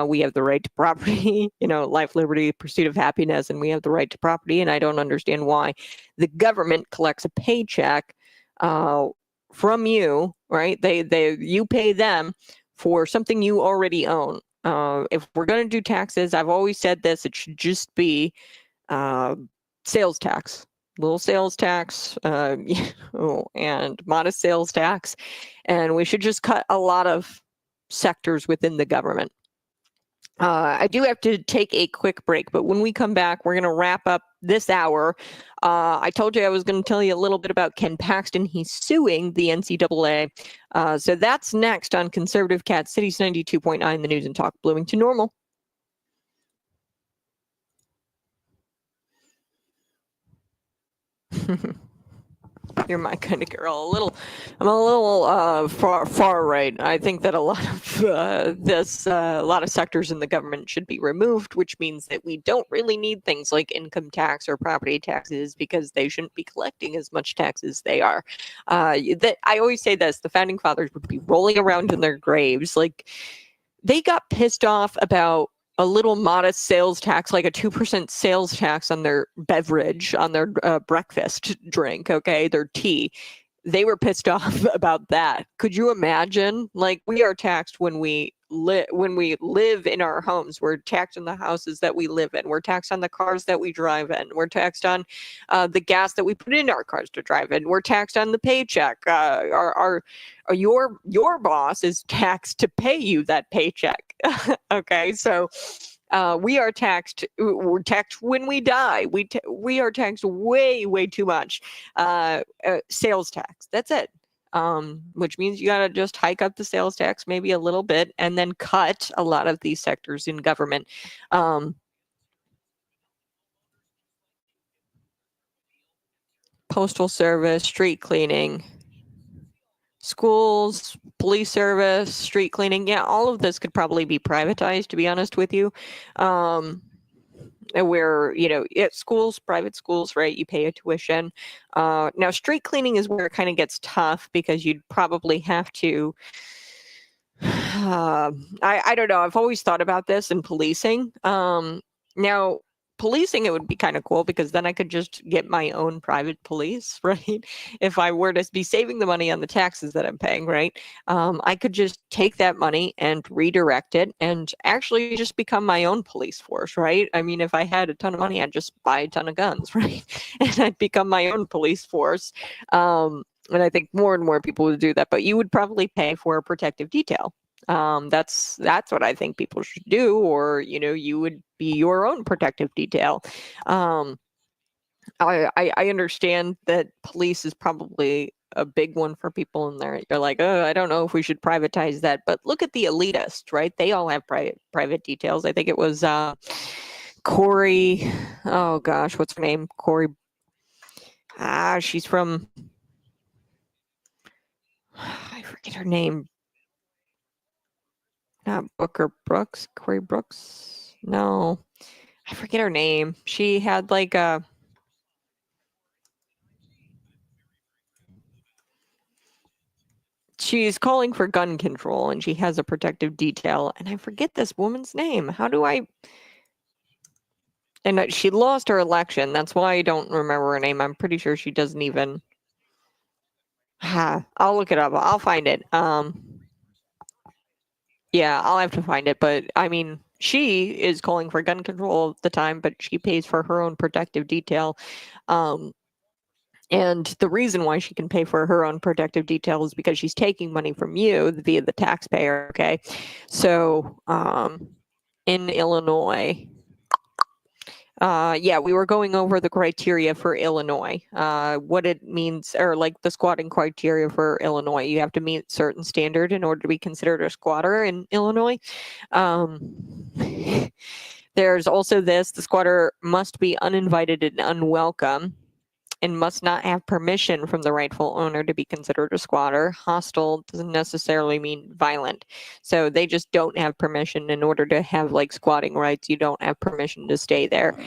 We have the right to property, life, liberty, pursuit of happiness, and we have the right to property. And I don't understand why the government collects a paycheck from you, right? You pay them for something you already own. If we're going to do taxes, I've always said this, it should just be sales tax, little sales tax, and modest sales tax. And we should just cut a lot of sectors within the government. I do have to take a quick break, but when we come back, we're going to wrap up this hour. I told you I was going to tell you a little bit about Ken Paxton. He's suing the NCAA. So that's next on Conservative Cat Cities 92.9, the news and talk Bloomington Normal. You're my kind of girl. I'm a little far right. I think that a lot of a lot of sectors in the government should be removed, which means that we don't really need things like income tax or property taxes because they shouldn't be collecting as much tax as they are. That I always say this: the founding fathers would be rolling around in their graves, like they got pissed off about a little modest sales tax, like a 2% sales tax on their beverage, on their breakfast drink, okay, their tea. They were pissed off about that. Could you imagine? Like, we are taxed when we live in our homes. We're taxed on the houses that we live in. We're taxed on the cars that we drive in. We're taxed on the gas that we put in our cars to drive in. We're taxed on the paycheck. Your boss is taxed to pay you that paycheck. Okay, so we are taxed. We're taxed when we die. We are taxed way too much. Sales tax. That's it. Which means you got to just hike up the sales tax maybe a little bit and then cut a lot of these sectors in government. Postal service, street cleaning, schools, police service, street cleaning. Yeah, all of this could probably be privatized, to be honest with you. Where, schools, private schools, right? You pay a tuition. Now, street cleaning is where it kind of gets tough because you'd probably have to, I don't know. I've always thought about this in policing. Now, policing, it would be kind of cool because then I could just get my own private police, right? If I were to be saving the money on the taxes that I'm paying, right? I could just take that money and redirect it and actually just become my own police force, right? I mean, if I had a ton of money, I'd just buy a ton of guns, right? And I'd become my own police force. And I think more and more people would do that, but you would probably pay for a protective detail. That's what I think people should do, or you would be your own protective detail. I understand that police is probably a big one for people in there. You're like, oh, I don't know if we should privatize that, but look at the elitist, right? They all have private details. I think it was Corey. Oh gosh, what's her name? Corey. She's from. I forget her name. Not Booker Brooks, Corey Brooks. No, I forget her name. She had like a. She's calling for gun control and she has a protective detail. And I forget this woman's name. How do I. And she lost her election. That's why I don't remember her name. I'm pretty sure she doesn't even. I'll look it up. I'll find it. Yeah, I'll have to find it. But I mean, she is calling for gun control all the time, but she pays for her own protective detail. And the reason why she can pay for her own protective detail is because she's taking money from you via the taxpayer. Okay. So in Illinois, we were going over the criteria for Illinois, what it means, or like the squatting criteria for Illinois. You have to meet certain standard in order to be considered a squatter in Illinois. There's also the squatter must be uninvited and unwelcome and must not have permission from the rightful owner to be considered a squatter. Hostile doesn't necessarily mean violent. So they just don't have permission in order to have like squatting rights. You don't have permission to stay there.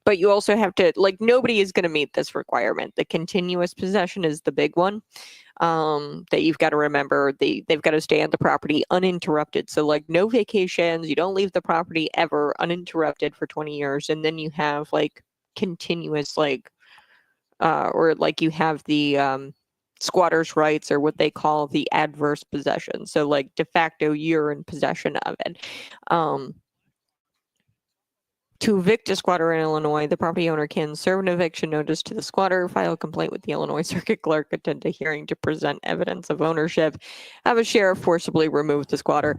But you also have to, like, nobody is going to meet this requirement. The continuous possession is the big one that you've got to remember. They've got to stay on the property uninterrupted. So like no vacations, you don't leave the property ever uninterrupted for 20 years. And then you have like continuous or like you have the squatters' rights, or what they call the adverse possession. So like de facto, you're in possession of it. To evict a squatter in Illinois, the property owner can serve an eviction notice to the squatter, file a complaint with the Illinois Circuit Clerk, attend a hearing to present evidence of ownership, have a sheriff forcibly remove the squatter.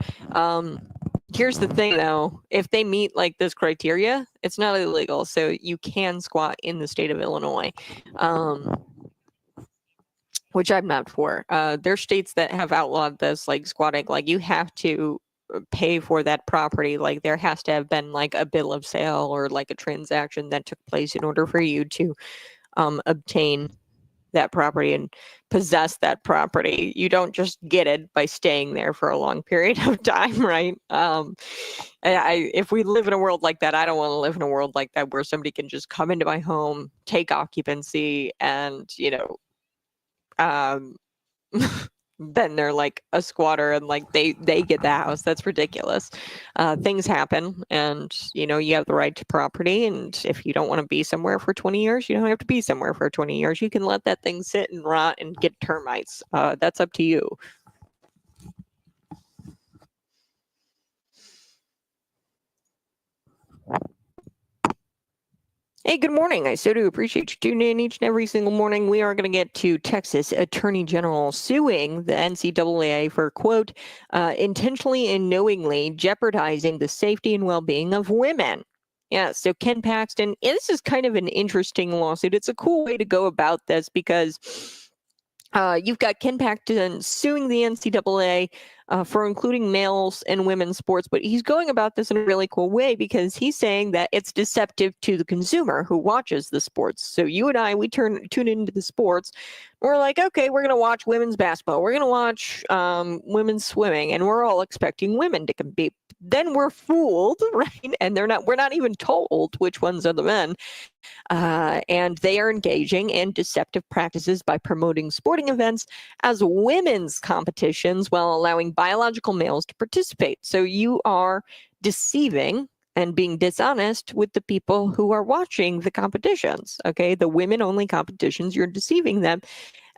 Here's the thing, though. If they meet like this criteria, it's not illegal. So you can squat in the state of Illinois, which I'm not for. There's states that have outlawed this, like squatting. Like you have to pay for that property. Like there has to have been like a bill of sale or like a transaction that took place in order for you to obtain that property and possess that property. You don't just get it by staying there for a long period of time, right? If we live in a world like that, I don't want to live in a world like that where somebody can just come into my home, take occupancy, and then they're like a squatter and like they get the house. That's ridiculous. Things happen, and you have the right to property, and if you don't want to be somewhere for 20 years, you don't have to be somewhere for 20 years. You can let that thing sit and rot and get termites. That's up to you. Hey, good morning. I so do appreciate you tuning in each and every single morning. We are going to get to Texas Attorney General suing the NCAA for, quote, intentionally and knowingly jeopardizing the safety and well-being of women. Yeah, so Ken Paxton, and this is kind of an interesting lawsuit. It's a cool way to go about this because you've got Ken Paxton suing the NCAA for including males and women's sports, but he's going about this in a really cool way because he's saying that it's deceptive to the consumer who watches the sports. So you and I, we tune into the sports. We're like, okay, we're going to watch women's basketball. We're going to watch women's swimming, and we're all expecting women to compete. Then we're fooled, right? And we're not even told which ones are the men. And they are engaging in deceptive practices by promoting sporting events as women's competitions while allowing biological males to participate. So you are deceiving and being dishonest with the people who are watching the competitions, okay? The women-only competitions, you're deceiving them.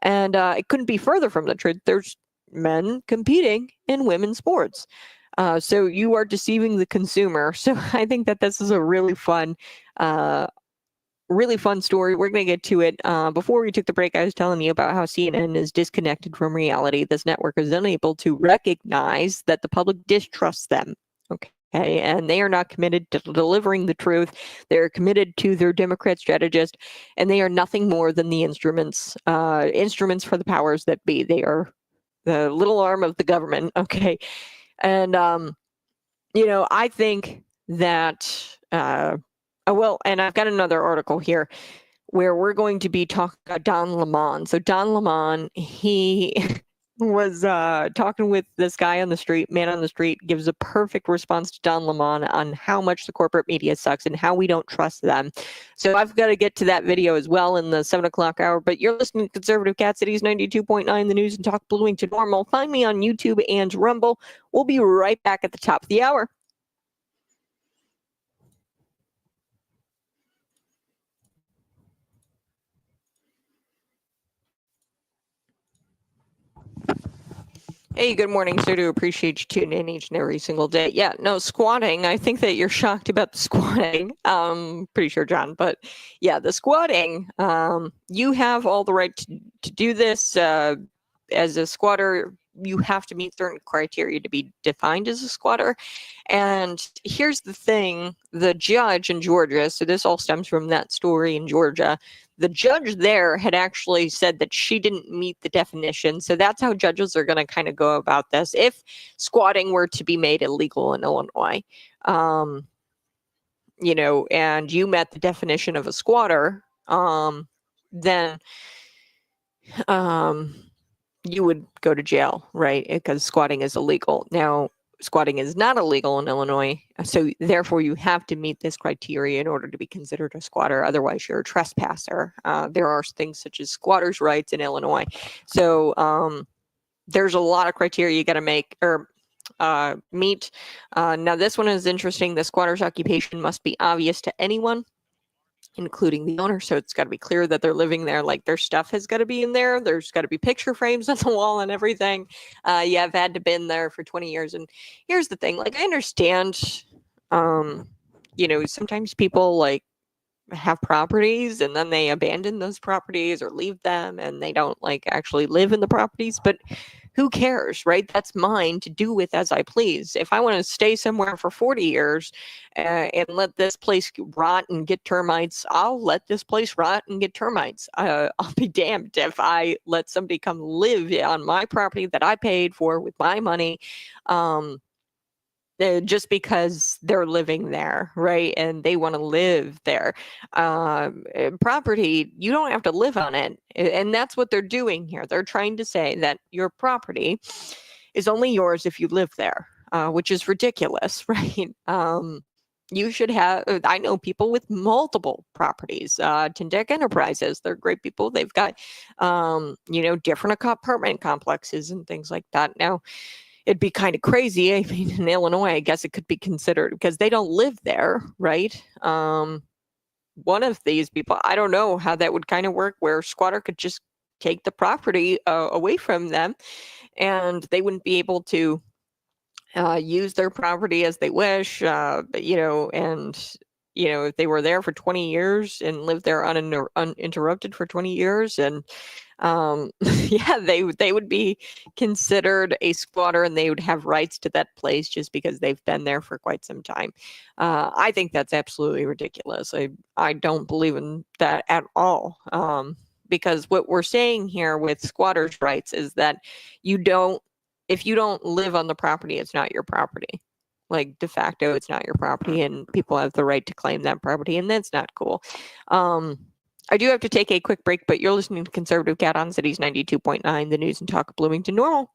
And it couldn't be further from the truth. There's men competing in women's sports. So you are deceiving the consumer. So I think that this is a really fun story. We're going to get to it. Before we took the break, I was telling you about how CNN is disconnected from reality. This network is unable to recognize that the public distrusts them. Okay. And they are not committed to delivering the truth. They're committed to their Democrat strategist, and they are nothing more than the instruments for the powers that be. They are the little arm of the government. Okay. And, I think that, and I've got another article here where we're going to be talking about Don Lemon. So Don Lemon, he was talking with this guy on the street, man on the street, gives a perfect response to Don Lemon on how much the corporate media sucks and how we don't trust them. So I've got to get to that video as well in the 7 o'clock hour, but you're listening to Conservative Cat Cities 92.9, the news and talk Bluing to normal. Find me on YouTube and Rumble. We'll be right back at the top of the hour. Hey, good morning, sir. Do appreciate you tuning in each and every single day. Yeah, no, squatting. I think that you're shocked about the squatting. Pretty sure, John. But yeah, the squatting, you have all the right to do this. As a squatter, you have to meet certain criteria to be defined as a squatter. And here's the thing, the judge in Georgia, so this all stems from that story in Georgia, the judge there had actually said that she didn't meet the definition. So that's how judges are going to kind of go about this. If squatting were to be made illegal in Illinois, and you met the definition of a squatter, then you would go to jail, right? Because squatting is illegal. Now, squatting is not illegal in Illinois, so therefore you have to meet this criteria in order to be considered a squatter. Otherwise, you're a trespasser. There are things such as squatters' rights in Illinois. So there's a lot of criteria you got to make or meet. Now, this one is interesting. The squatter's occupation must be obvious to anyone. including the owner. So it's got to be clear that they're living there. Like their stuff has got to be in there. There's got to be picture frames on the wall and everything. Yeah, I've had to been there for 20 years. And here's the thing, like I understand, sometimes people like have properties and then they abandon those properties or leave them and they don't like actually live in the properties, but who cares, right? That's mine to do with as I please. If I want to stay somewhere for 40 years and let this place rot and get termites, I'll let this place rot and get termites. I'll be damned if I let somebody come live on my property that I paid for with my money. Just because they're living there, right? And they want to live there. Property, you don't have to live on it. And that's what they're doing here. They're trying to say that your property is only yours if you live there, which is ridiculous, right? You should have, I know people with multiple properties, Tindeck Enterprises, they're great people. They've got, different apartment complexes and things like that. Now, it'd be kind of crazy. I mean, in Illinois, I guess it could be considered because they don't live there, right? One of these people, I don't know how that would kind of work where a squatter could just take the property away from them and they wouldn't be able to use their property as they wish, if they were there for 20 years and lived there uninterrupted for 20 years and yeah, they would be considered a squatter and they would have rights to that place just because they've been there for quite some time. I think that's absolutely ridiculous. I don't believe in that at all. Because what we're saying here with squatters' rights is that if you don't live on the property, it's not your property. Like de facto, it's not your property and people have the right to claim that property and that's not cool. I do have to take a quick break, but you're listening to Conservative Cat on Cities 92.9, the news and talk of Bloomington Normal.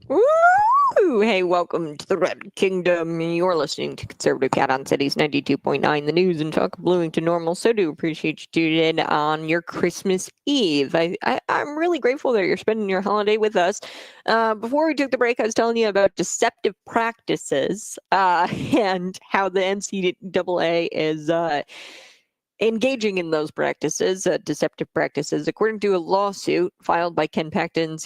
Woo! Hey, welcome to the Red Kingdom. You're listening to Conservative Cat on Cities 92.9, the news and talk of Bloomington Normal. So do appreciate you tuning in on your Christmas Eve. I'm really grateful that you're spending your holiday with us. Before we took the break, I was telling you about deceptive practices and how the NCAA is engaging in those practices, deceptive practices. According to a lawsuit filed by Ken Paxton,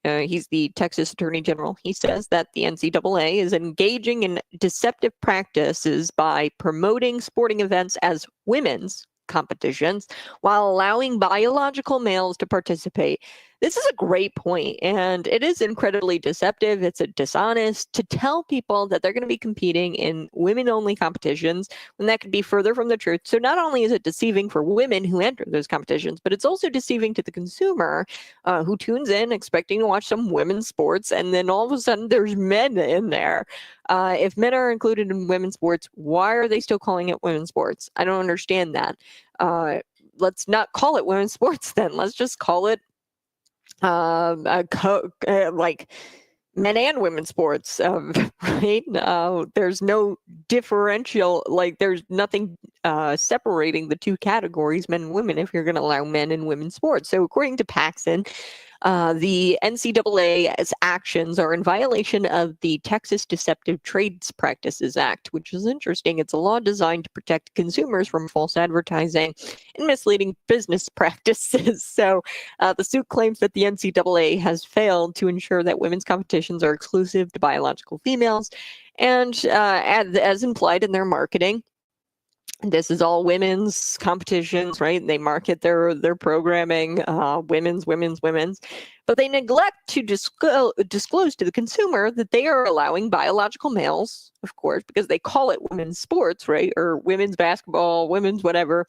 he's the Texas Attorney General. He says that the NCAA is engaging in deceptive practices by promoting sporting events as women's competitions while allowing biological males to participate. This is a great point, and it is incredibly deceptive. It's dishonest to tell people that they're going to be competing in women-only competitions when that could be further from the truth. So not only is it deceiving for women who enter those competitions, but it's also deceiving to the consumer who tunes in expecting to watch some women's sports, and then all of a sudden there's men in there. If men are included in women's sports, why are they still calling it women's sports? I don't understand that. Let's not call it women's sports then. Let's just call it like men and women's sports, right? There's no differential, like there's nothing separating the two categories, men and women, if you're going to allow men and women's sports. So according to Paxton, the NCAA's actions are in violation of the Texas Deceptive Trades Practices Act, which is interesting. It's a law designed to protect consumers from false advertising and misleading business practices. So the suit claims that the NCAA has failed to ensure that women's competitions are exclusive to biological females, and as implied in their marketing, this is all women's competitions, right? They market their programming, women's, but they neglect to disclose to the consumer that they are allowing biological males, of course, because they call it women's sports, right? Or women's basketball, women's whatever.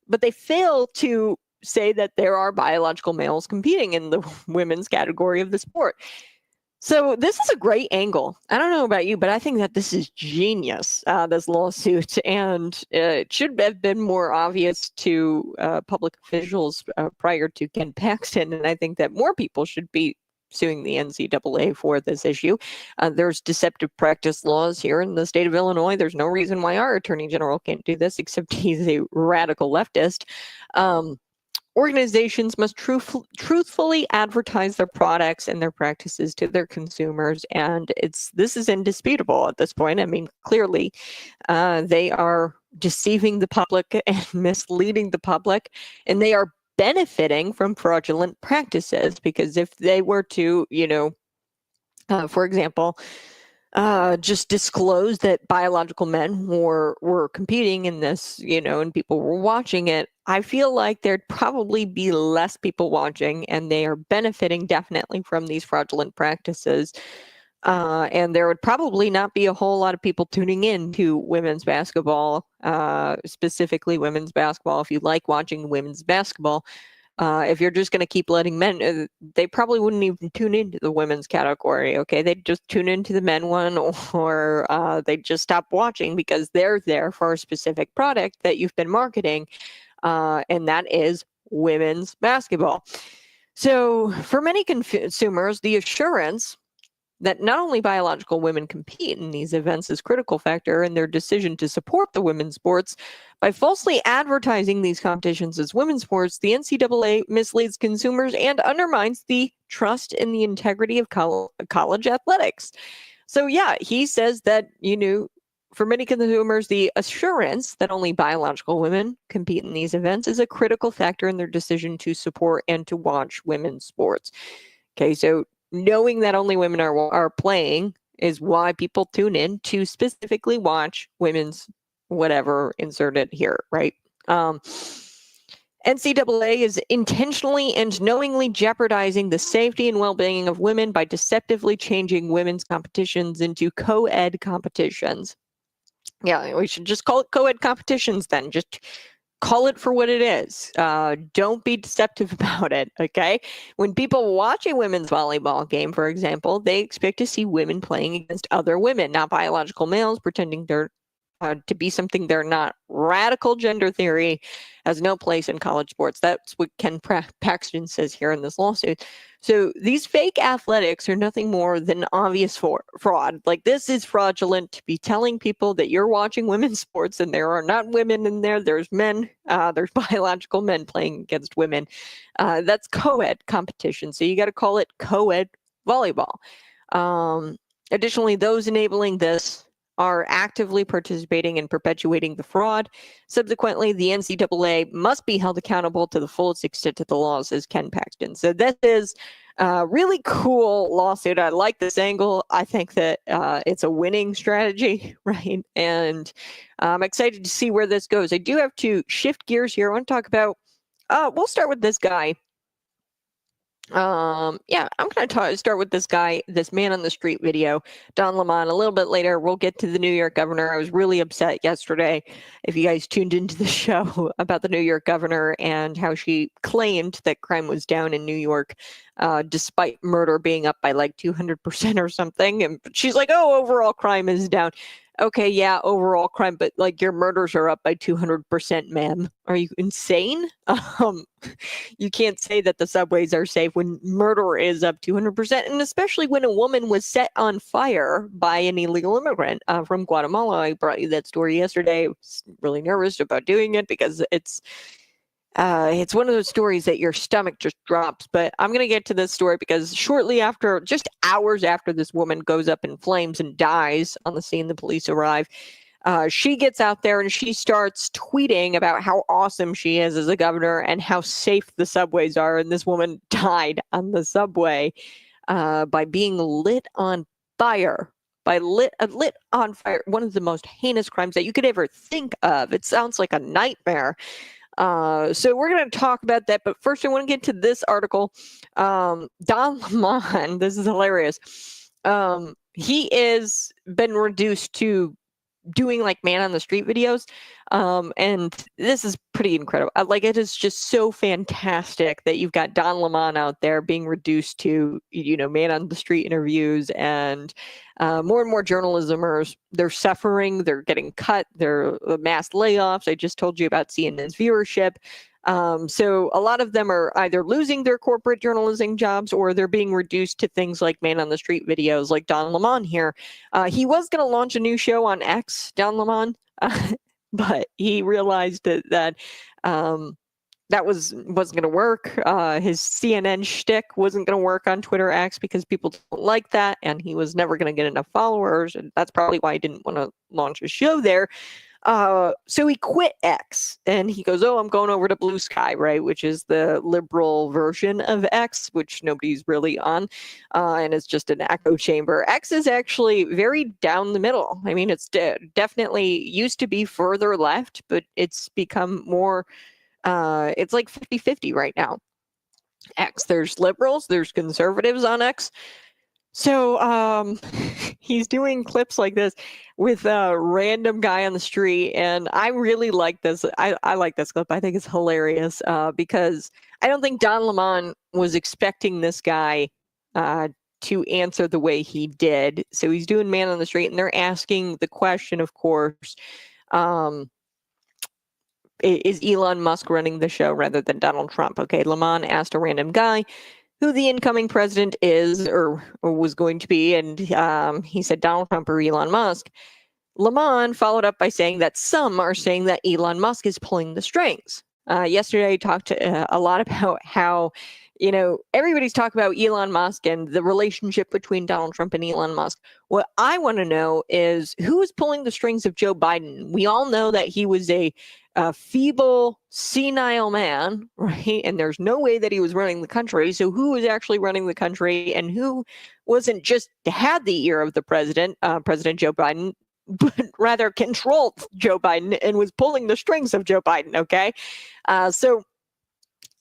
But they fail to say that there are biological males competing in the women's category of the sport. So this is a great angle. I don't know about you, but I think that this is genius, this lawsuit, and it should have been more obvious to public officials prior to Ken Paxton, and I think that more people should be suing the NCAA for this issue. There's deceptive practice laws here in the state of Illinois. There's no reason why our attorney general can't do this, except he's a radical leftist. Organizations must truthfully advertise their products and their practices to their consumers, and this is indisputable at this point. I mean, clearly, they are deceiving the public and misleading the public, and they are benefiting from fraudulent practices, because if they were to, for example, just disclose that biological men were competing in this, and people were watching it, I feel like there'd probably be less people watching, and they are benefiting definitely from these fraudulent practices. And there would probably not be a whole lot of people tuning in to women's basketball, specifically women's basketball. If you like watching women's basketball, if you're just going to keep letting men, they probably wouldn't even tune into the women's category. Okay, they'd just tune into the men one, or they'd just stop watching because they're there for a specific product that you've been marketing, and that is women's basketball. So for many consumers, the assurance that not only biological women compete in these events is a critical factor in their decision to support the women's sports. By falsely advertising these competitions as women's sports, the NCAA misleads consumers and undermines the trust in the integrity of college athletics. So yeah, he says that, for many consumers, the assurance that only biological women compete in these events is a critical factor in their decision to support and to watch women's sports. Okay, so knowing that only women are playing is why people tune in to specifically watch women's whatever inserted here, right? NCAA is intentionally and knowingly jeopardizing the safety and well-being of women by deceptively changing women's competitions into co-ed competitions. Yeah, we should just call it co-ed competitions then. Just call it for what it is. Don't be deceptive about it, okay? When people watch a women's volleyball game, for example, they expect to see women playing against other women, not biological males pretending they're to be something they're not. Radical gender theory has no place in college sports. That's what Ken Paxton says here in this lawsuit. So these fake athletics are nothing more than obvious fraud. Like, this is fraudulent to be telling people that you're watching women's sports and there are not women in there. There's men. There's biological men playing against women. That's co-ed competition. So you got to call it co-ed volleyball. Additionally, those enabling this are actively participating in perpetuating the fraud. Subsequently, the NCAA must be held accountable to the fullest extent of the law, says Ken Paxton. So this is a really cool lawsuit. I like this angle. I think that it's a winning strategy, right? And I'm excited to see where this goes. I do have to shift gears here. I want to talk about, we'll start with this guy. I'm going to start with this guy, this man on the street video, Don Lemon. A little bit later, we'll get to the New York governor. I was really upset yesterday, if you guys tuned into the show, about the New York governor and how she claimed that crime was down in New York, despite murder being up by like 200% or something. And she's like, oh, overall crime is down. Okay, yeah, overall crime, but like, your murders are up by 200%, ma'am. Are you insane? You can't say that the subways are safe when murder is up 200%, and especially when a woman was set on fire by an illegal immigrant from Guatemala. I brought you that story yesterday. I was really nervous about doing it because it's one of those stories that your stomach just drops. But I'm going to get to this story because shortly after, just hours after this woman goes up in flames and dies on the scene, the police arrive. She gets out there and she starts tweeting about how awesome she is as a governor and how safe the subways are. And this woman died on the subway by being lit on fire. Lit on fire. One of the most heinous crimes that you could ever think of. It sounds like a nightmare. So we're going to talk about that, but first I want to get to this article. Don Lemon, this is hilarious. He is been reduced to doing like man on the street videos. And this is pretty incredible. Like, it is just so fantastic that you've got Don Lemon out there being reduced to, man on the street interviews, and more and more journalismers, they're suffering, they're getting cut, they're mass layoffs. I just told you about CNN's viewership. So a lot of them are either losing their corporate journalism jobs or they're being reduced to things like man on the street videos, like Don Lemon here. He was going to launch a new show on X, Don Lemon, but he realized that wasn't going to work. His CNN shtick wasn't going to work on Twitter X because people don't like that, and he was never going to get enough followers, and that's probably why he didn't want to launch a show there. So he quit X, and he goes, I'm going over to Blue Sky, right, which is the liberal version of X, which nobody's really on, and it's just an echo chamber. X is actually very down the middle. I mean, it's definitely used to be further left, but it's become more, it's like 50-50 right now. X, there's liberals, there's conservatives on X. So he's doing clips like this with a random guy on the street, and I really like this. I like this clip. I think it's hilarious because I don't think Don Lemon was expecting this guy to answer the way he did. So he's doing man on the street, and they're asking the question, of course, is Elon Musk running the show rather than Donald Trump? Okay, Lemon asked a random guy who the incoming president is or was going to be, and he said Donald Trump or Elon Musk. Lemon followed up by saying that some are saying that Elon Musk is pulling the strings. Yesterday, I talked a lot about how, everybody's talking about Elon Musk and the relationship between Donald Trump and Elon Musk. What I want to know is who is pulling the strings of Joe Biden. We all know that he was a feeble, senile man, right? And there's no way that he was running the country. So who was actually running the country, and who wasn't just had the ear of the president, President Joe Biden, but rather controlled Joe Biden and was pulling the strings of Joe Biden, okay? So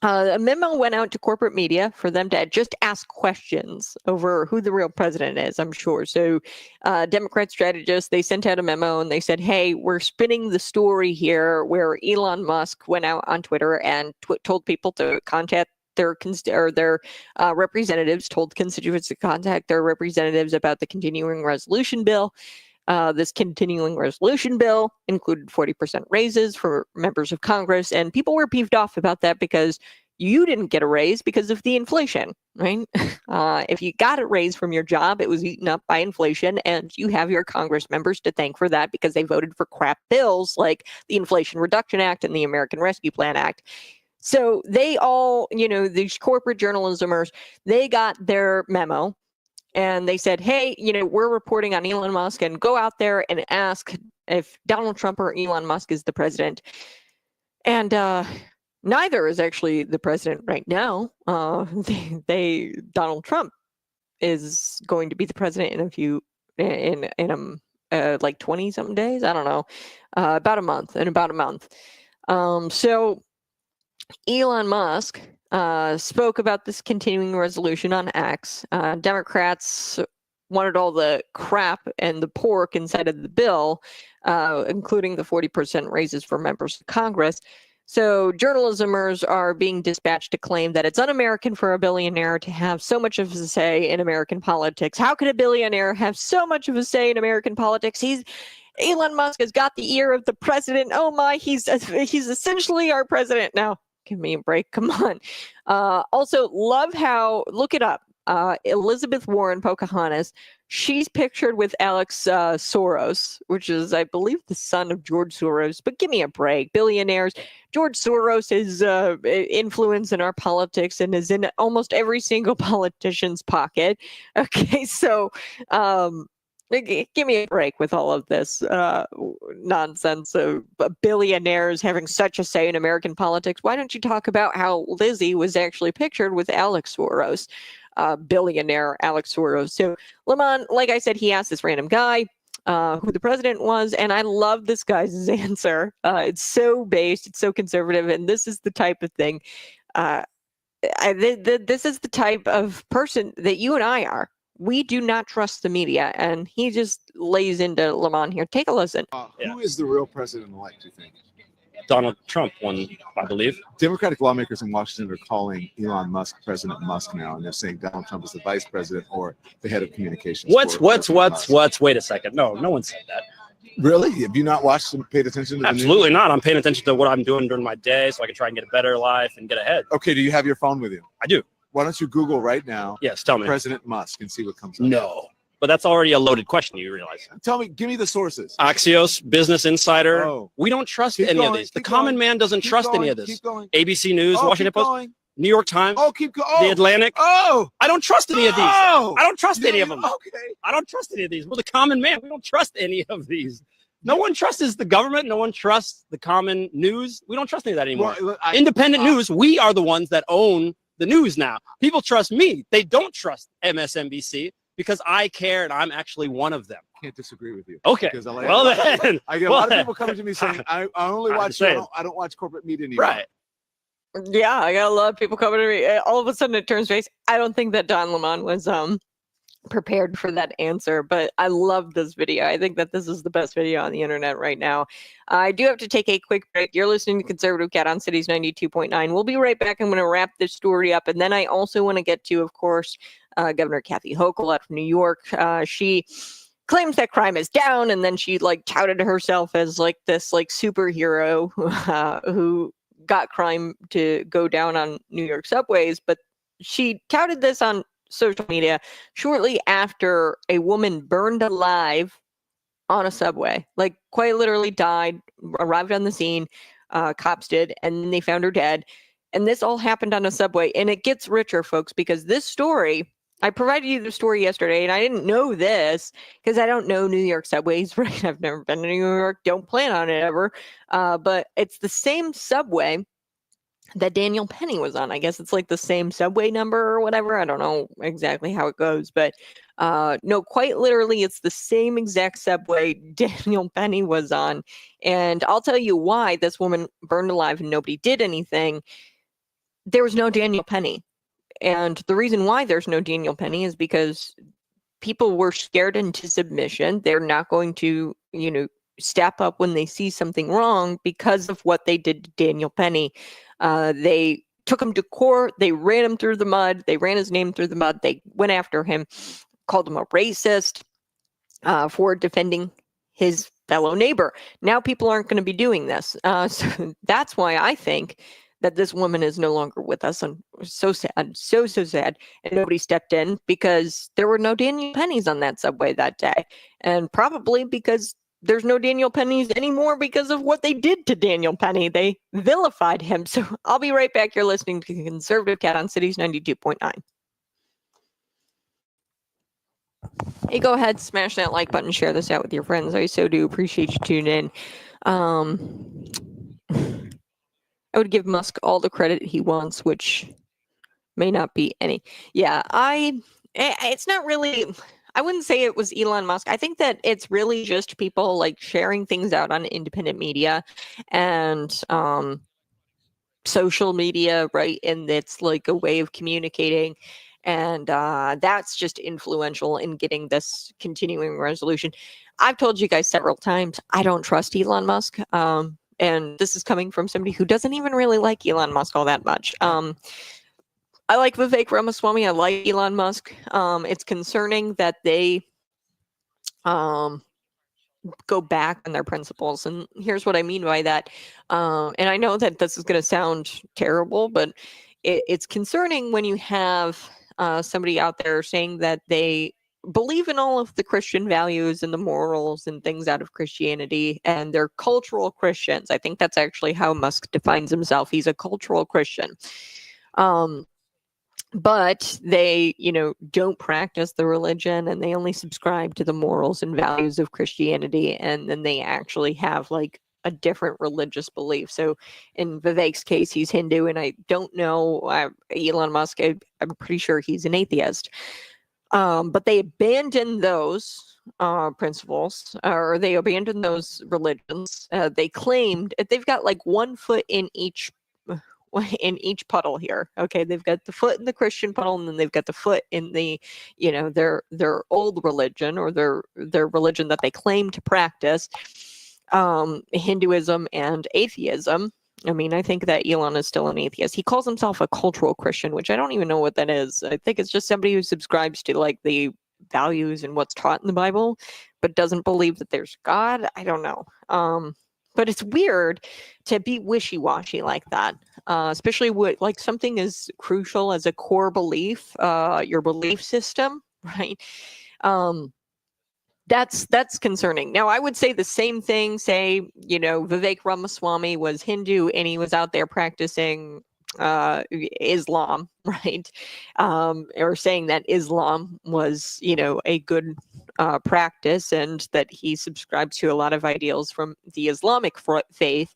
a memo went out to corporate media for them to just ask questions over who the real president is, I'm sure. So Democrat strategists, they sent out a memo and they said, hey, we're spinning the story here where Elon Musk went out on Twitter and told people to contact their representatives, told constituents to contact their representatives about the continuing resolution bill. This continuing resolution bill included 40% raises for members of Congress, and people were peeved off about that because you didn't get a raise because of the inflation, right? If you got a raise from your job, it was eaten up by inflation, and you have your Congress members to thank for that because they voted for crap bills like the Inflation Reduction Act and the American Rescue Plan Act. So they all, these corporate journalismers, they got their memo and they said, hey, we're reporting on Elon Musk, and go out there and ask if Donald Trump or Elon Musk is the president. And neither is actually the president right now. Donald Trump is going to be the president in a few, like 20 something days. I don't know, about a month. So Elon Musk spoke about this continuing resolution on X. Democrats wanted all the crap and the pork inside of the bill, including the 40% raises for members of Congress. So journalismers are being dispatched to claim that it's un-American for a billionaire to have so much of a say in American politics. How could a billionaire have so much of a say in American politics? Elon Musk has got the ear of the president. Oh my, he's essentially our president now. Give me a break. Come on. Also, love how, look it up. Elizabeth Warren, Pocahontas, she's pictured with Alex Soros, which is, I believe, the son of George Soros. But give me a break. Billionaires. George Soros is influence in our politics and is in almost every single politician's pocket. Okay, so give me a break with all of this nonsense of billionaires having such a say in American politics. Why don't you talk about how Lizzie was actually pictured with Alex Soros, billionaire Alex Soros? So Lemon, like I said, he asked this random guy who the president was, and I love this guy's answer. It's so based, it's so conservative, and this is the type of thing. This is the type of person that you and I are. We do not trust the media, and he just lays into Lemon here. Take a listen. Who is the real president-elect, do you think? Donald Trump won, I believe. Democratic lawmakers in Washington are calling Elon Musk President Musk now, and they're saying Donald Trump is the vice president or the head of communications. What's? Wait a second. No one said that. Really? Have you not watched and paid attention to the Absolutely news? not. I'm paying attention to what I'm doing during my day so I can try and get a better life and get ahead. Okay, do you have your phone with you? I do. Why don't you Google right now? Yes, tell me. President Musk and see what comes up. No. But that's already a loaded question, you realize. Tell me, give me the sources. Axios, Business Insider. Oh. We don't trust Keep any going, of these. The keep common going, man doesn't keep trust going, any of this. Keep going. ABC News, Oh, Washington keep Post, going. New York Times, Oh, keep going. The Atlantic. Oh, I don't trust any of these. Oh. I don't trust any of them. Okay. I don't trust any of these. We're the common man. We don't trust any of these. No one trusts the government. No one trusts the common news. We don't trust any of that anymore. Well, Independent news, we are the ones that own the news now. People trust me. They don't trust MSNBC because I care and I'm actually one of them. Can't disagree with you. Okay. Because Well then. I get a lot of people coming to me saying, I only watch, I don't watch corporate media anymore. Right. Yeah, I got a lot of people coming to me. All of a sudden it turns face. I don't think that Don Lemon was prepared for that answer, but I love this video. I think that this is the best video on the internet right now. I do have to take a quick break. You're listening to Conservative Cat on Cities 92.9. We'll be right back. I'm going to wrap this story up, and then I also want to get to, of course, Governor Kathy Hochul out from New York. She claims that crime is down, and then she touted herself as this superhero who got crime to go down on New York subways, but she touted this on social media shortly after a woman burned alive on a subway, quite literally died, arrived on the scene, cops did, and then they found her dead. And this all happened on a subway. And it gets richer, folks, because this story, I provided you the story yesterday, and I didn't know this because I don't know New York subways, right? I've never been to New York, don't plan on it ever. But it's the same subway that Daniel Penny was on. I guess it's the same subway number or whatever. I don't know exactly how it goes, but no, quite literally, it's the same exact subway Daniel Penny was on. And I'll tell you why this woman burned alive and nobody did anything. There was no Daniel Penny. And the reason why there's no Daniel Penny is because people were scared into submission. They're not going to, step up when they see something wrong because of what they did to Daniel Penny. They took him to court. They ran him through the mud. They ran his name through the mud. They went after him, called him a racist. for defending his fellow neighbor. Now people aren't going to be doing this. So that's why I think that this woman is no longer with us. And so sad, so sad. And nobody stepped in because there were no Daniel Pennies on that subway that day. And probably because there's no Daniel Pennies anymore because of what they did to Daniel Penny. They vilified him. So I'll be right back. You're listening to Conservative Cat on Cities 92.9. Hey, go ahead, smash that like button, share this out with your friends. I so do appreciate you tuning in. I would give Musk all the credit he wants, which may not be any. Yeah, it's not really, I wouldn't say it was Elon Musk. I think that it's really just people like sharing things out on independent media and social media, right? And it's like a way of communicating. And that's just influential in getting this continuing resolution. I've told you guys several times, I don't trust Elon Musk. And this is coming from somebody who doesn't even really like Elon Musk all that much. I like Vivek Ramaswamy. I like Elon Musk. It's concerning that they go back on their principles. And here's what I mean by that. And I know that this is going to sound terrible, but it's concerning when you have somebody out there saying that they believe in all of the Christian values and the morals and things out of Christianity, and they're cultural Christians. I think that's actually how Musk defines himself. He's a cultural Christian. But they, don't practice the religion, and they only subscribe to the morals and values of Christianity. And then they actually have like a different religious belief. So in Vivek's case, he's Hindu, and I don't know Elon Musk. I'm pretty sure he's an atheist. But they abandoned those principles, or they abandoned those religions. They claimed they've got like 1 foot in each puddle here. Okay, they've got the foot in the Christian puddle, and then they've got the foot in the, their old religion, or their religion that they claim to practice, Hinduism and atheism. I mean, I think that Elon is still an atheist. He calls himself a cultural Christian, which I don't even know what that is. I think it's just somebody who subscribes to like the values and what's taught in the Bible, but doesn't believe that there's God. I don't know. But it's weird to be wishy-washy like that, especially with like something as crucial as a core belief, your belief system, right? That's concerning. Now, I would say the same thing. Say, Vivek Ramaswamy was Hindu and he was out there practicing Islam, right? Or saying that Islam was, a good practice, and that he subscribed to a lot of ideals from the Islamic faith,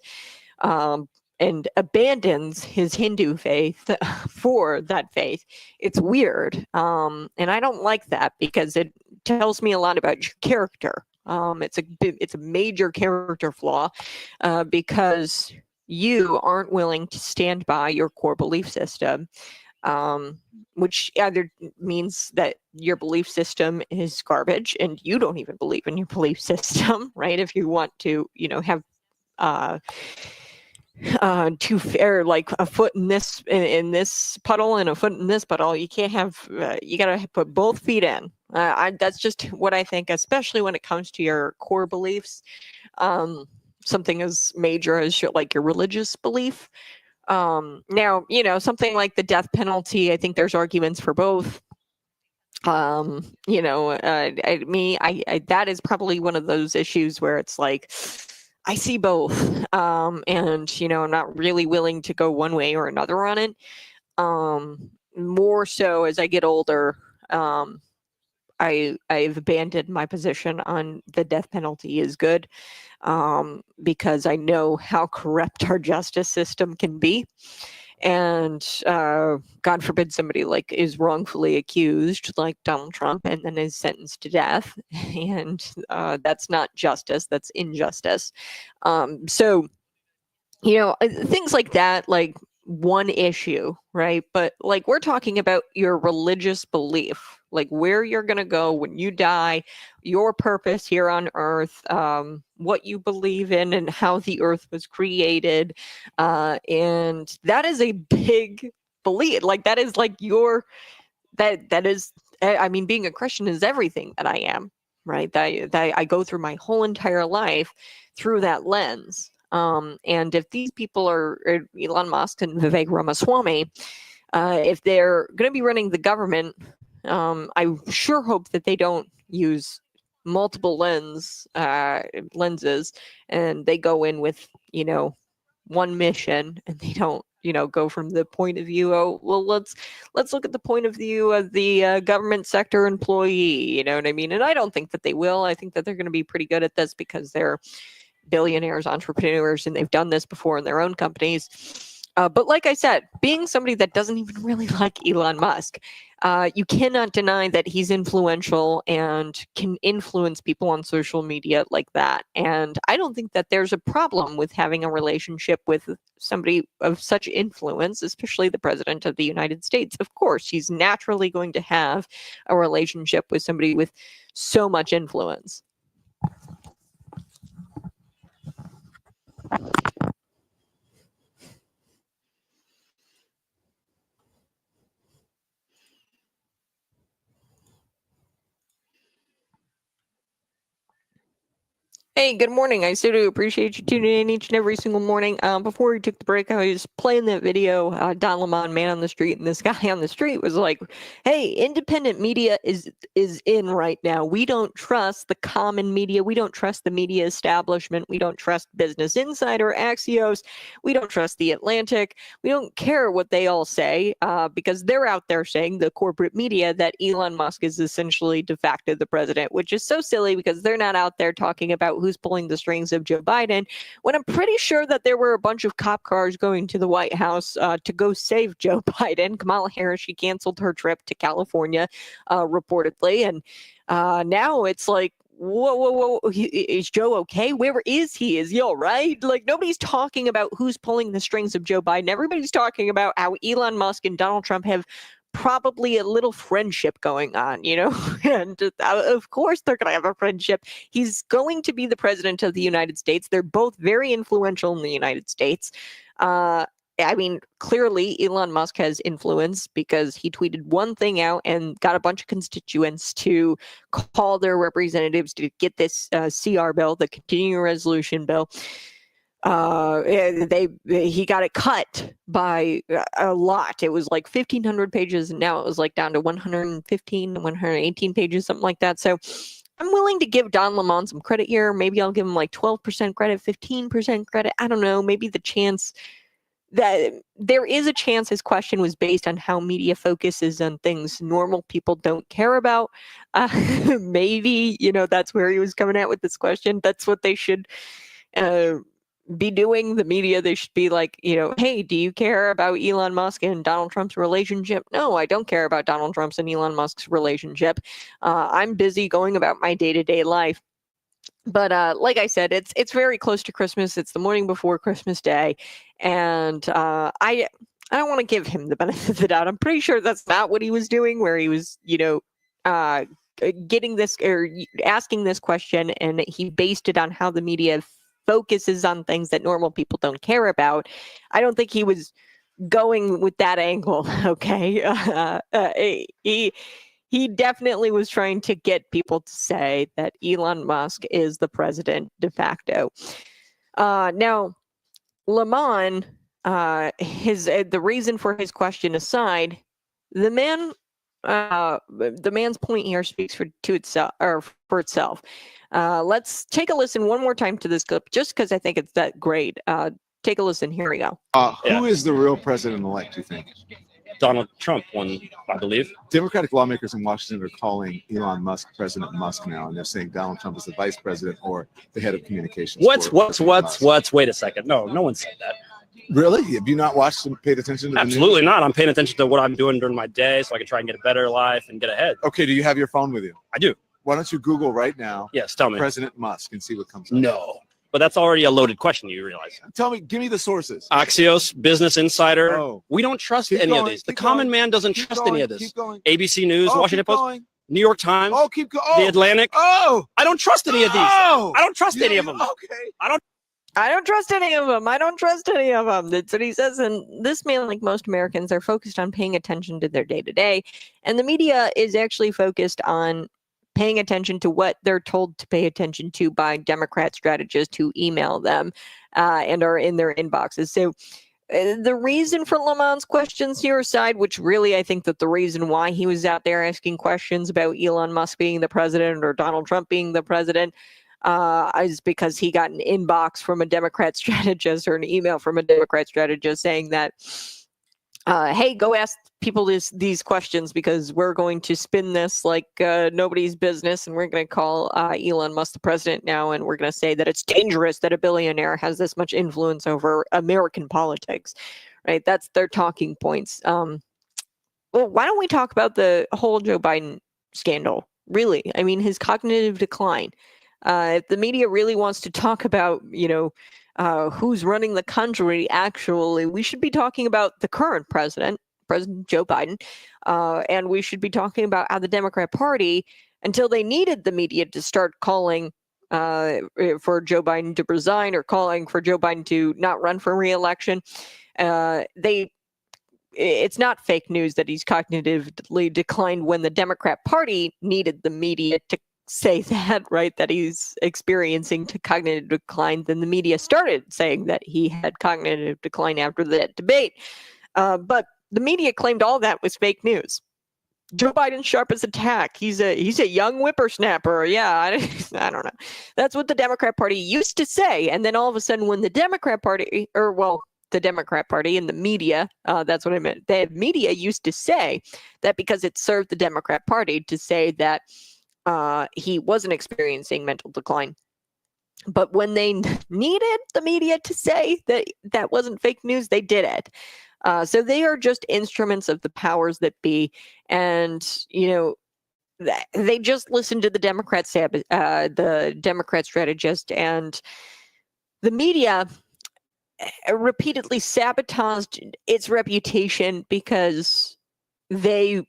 and abandons his Hindu faith for that faith. It's weird. And I don't like that because it tells me a lot about your character. It's a major character flaw because you aren't willing to stand by your core belief system, which either means that your belief system is garbage and you don't even believe in your belief system, right? If you want to, have too fair, like a foot in this puddle and a foot in this puddle, you can't have. You gotta put both feet in. That's just what I think, especially when it comes to your core beliefs. Something as major as like your religious belief. Now, something like the death penalty, I think there's arguments for both. That is probably one of those issues where it's like, I see both. And, I'm not really willing to go one way or another on it. More so as I get older, I've abandoned my position on the death penalty is good, because I know how corrupt our justice system can be. And God forbid somebody like is wrongfully accused, like Donald Trump, and then is sentenced to death. And that's not justice, that's injustice. So, things like that, like one issue, right? But like we're talking about your religious belief, like where you're going to go when you die, your purpose here on earth, what you believe in and how the earth was created. And that is a big belief. Like that is, I mean, being a Christian is everything that I am. right? That I go through my whole entire life through that lens. And if these people are Elon Musk and Vivek Ramaswamy, if they're going to be running the government, I sure hope that they don't use multiple lenses and they go in with, one mission, and they don't, go from the point of view, oh, well, let's look at the point of view of the government sector employee, you know what I mean? And I don't think that they will. I think that they're going to be pretty good at this because they're billionaires, entrepreneurs, and they've done this before in their own companies. But like I said, being somebody that doesn't even really like Elon Musk, you cannot deny that he's influential and can influence people on social media like that. And I don't think that there's a problem with having a relationship with somebody of such influence, especially the president of the United States. Of course, he's naturally going to have a relationship with somebody with so much influence. Hey, good morning. I so do appreciate you tuning in each and every single morning. Before we took the break, I was playing that video, Don Lemon, man on the street, and this guy on the street was like, hey, independent media is in right now. We don't trust the common media. We don't trust the media establishment. We don't trust Business Insider, Axios. We don't trust The Atlantic. We don't care what they all say because they're out there saying, the corporate media, that Elon Musk is essentially de facto the president, which is so silly because they're not out there talking about who's pulling the strings of Joe Biden, when I'm pretty sure that there were a bunch of cop cars going to the White House to go save Joe Biden. Kamala Harris, she canceled her trip to California, reportedly. And now it's like, whoa, is Joe okay? Where is he? Is he all right? Like, nobody's talking about who's pulling the strings of Joe Biden. Everybody's talking about how Elon Musk and Donald Trump have probably a little friendship going on, and of course they're going to have a friendship. He's going to be the president of the United States. They're both very influential in the United States. I mean, clearly Elon Musk has influence because he tweeted one thing out and got a bunch of constituents to call their representatives to get this CR bill, the continuing resolution bill. He got it cut by a lot. It was like 1,500 pages, and now it was like down to 115, 118 pages, something like that. So I'm willing to give Don Lemon some credit here. Maybe I'll give him like 12% credit, 15% credit. I don't know. Maybe the chance that there is a chance his question was based on how media focuses on things normal people don't care about. Maybe, that's where he was coming at with this question. That's what they should be doing. The media, they should be like, hey, do you care about Elon Musk and Donald Trump's relationship? No, I don't care about Donald Trump's and Elon Musk's relationship. I'm busy going about my day-to-day life. But like I said, it's very close to Christmas. It's the morning before Christmas Day, and I don't want to give him the benefit of the doubt. I'm pretty sure that's not what he was doing, where he was, getting this or asking this question, and he based it on how the media focuses on things that normal people don't care about. I don't think he was going with that angle. Okay. He definitely was trying to get people to say that Elon Musk is the president de facto. Now, Lemon, the reason for his question aside, the man's point here speaks for itself. Let's take a listen one more time to this clip, just because I think it's that great. Take a listen. Here we go. Who is the real president-elect, you think? Donald Trump won, I believe. Democratic lawmakers in Washington are calling Elon Musk President Musk now, and they're saying Donald Trump is the vice president or the head of communications. What's? Wait a second. No one said that. Really? Have you not watched and paid attention to the Absolutely news? not. I'm paying attention to what I'm doing during my day so I can try and get a better life and get ahead. Okay, do you have your phone with you? I do. Why don't you Google right now? Yes, tell me. President Musk and see what comes up. No. But that's already a loaded question, you realize. Tell me, give me the sources. Axios, Business Insider. Oh. We don't trust any of these. The common man doesn't trust any of this. Keep going. ABC News, Oh, Washington keep Post, going. New York Times, Oh, keep going. The Atlantic. Oh. I don't trust any of these. Oh. I don't trust any of them. Okay. I don't trust any of them. That's what he says. And this man, like most Americans, are focused on paying attention to their day-to-day. And the media is actually focused on paying attention to what they're told to pay attention to by Democrat strategists who email them and are in their inboxes. So the reason for Lamont's questions here aside, which really I think that the reason why he was out there asking questions about Elon Musk being the president or Donald Trump being the president is because he got an inbox from a Democrat strategist or an email from a Democrat strategist saying that, hey, go ask people these questions because we're going to spin this like nobody's business, and we're going to call Elon Musk the president now, and we're going to say that it's dangerous that a billionaire has this much influence over American politics, right? That's their talking points. Well, why don't we talk about the whole Joe Biden scandal? Really, I mean, his cognitive decline. If the media really wants to talk about, who's running the country, actually, we should be talking about the current president, President Joe Biden, and we should be talking about how the Democrat Party, until they needed the media to start calling for Joe Biden to resign or calling for Joe Biden to not run for re-election, it's not fake news that he's cognitively declined when the Democrat Party needed the media to say that, right, that he's experiencing cognitive decline. Then the media started saying that he had cognitive decline after that debate. But the media claimed all that was fake news. Joe Biden's sharp as a tack. He's a young whippersnapper. Yeah, I don't know. That's what the Democrat Party used to say. And then all of a sudden, when the Democrat Party, the Democrat Party and the media, that's what I meant. The media used to say that because it served the Democrat Party to say that he wasn't experiencing mental decline. But when they needed the media to say that that wasn't fake news, they did it. So they are just instruments of the powers that be. And, they just listened to the Democrat strategist, and the media repeatedly sabotaged its reputation because they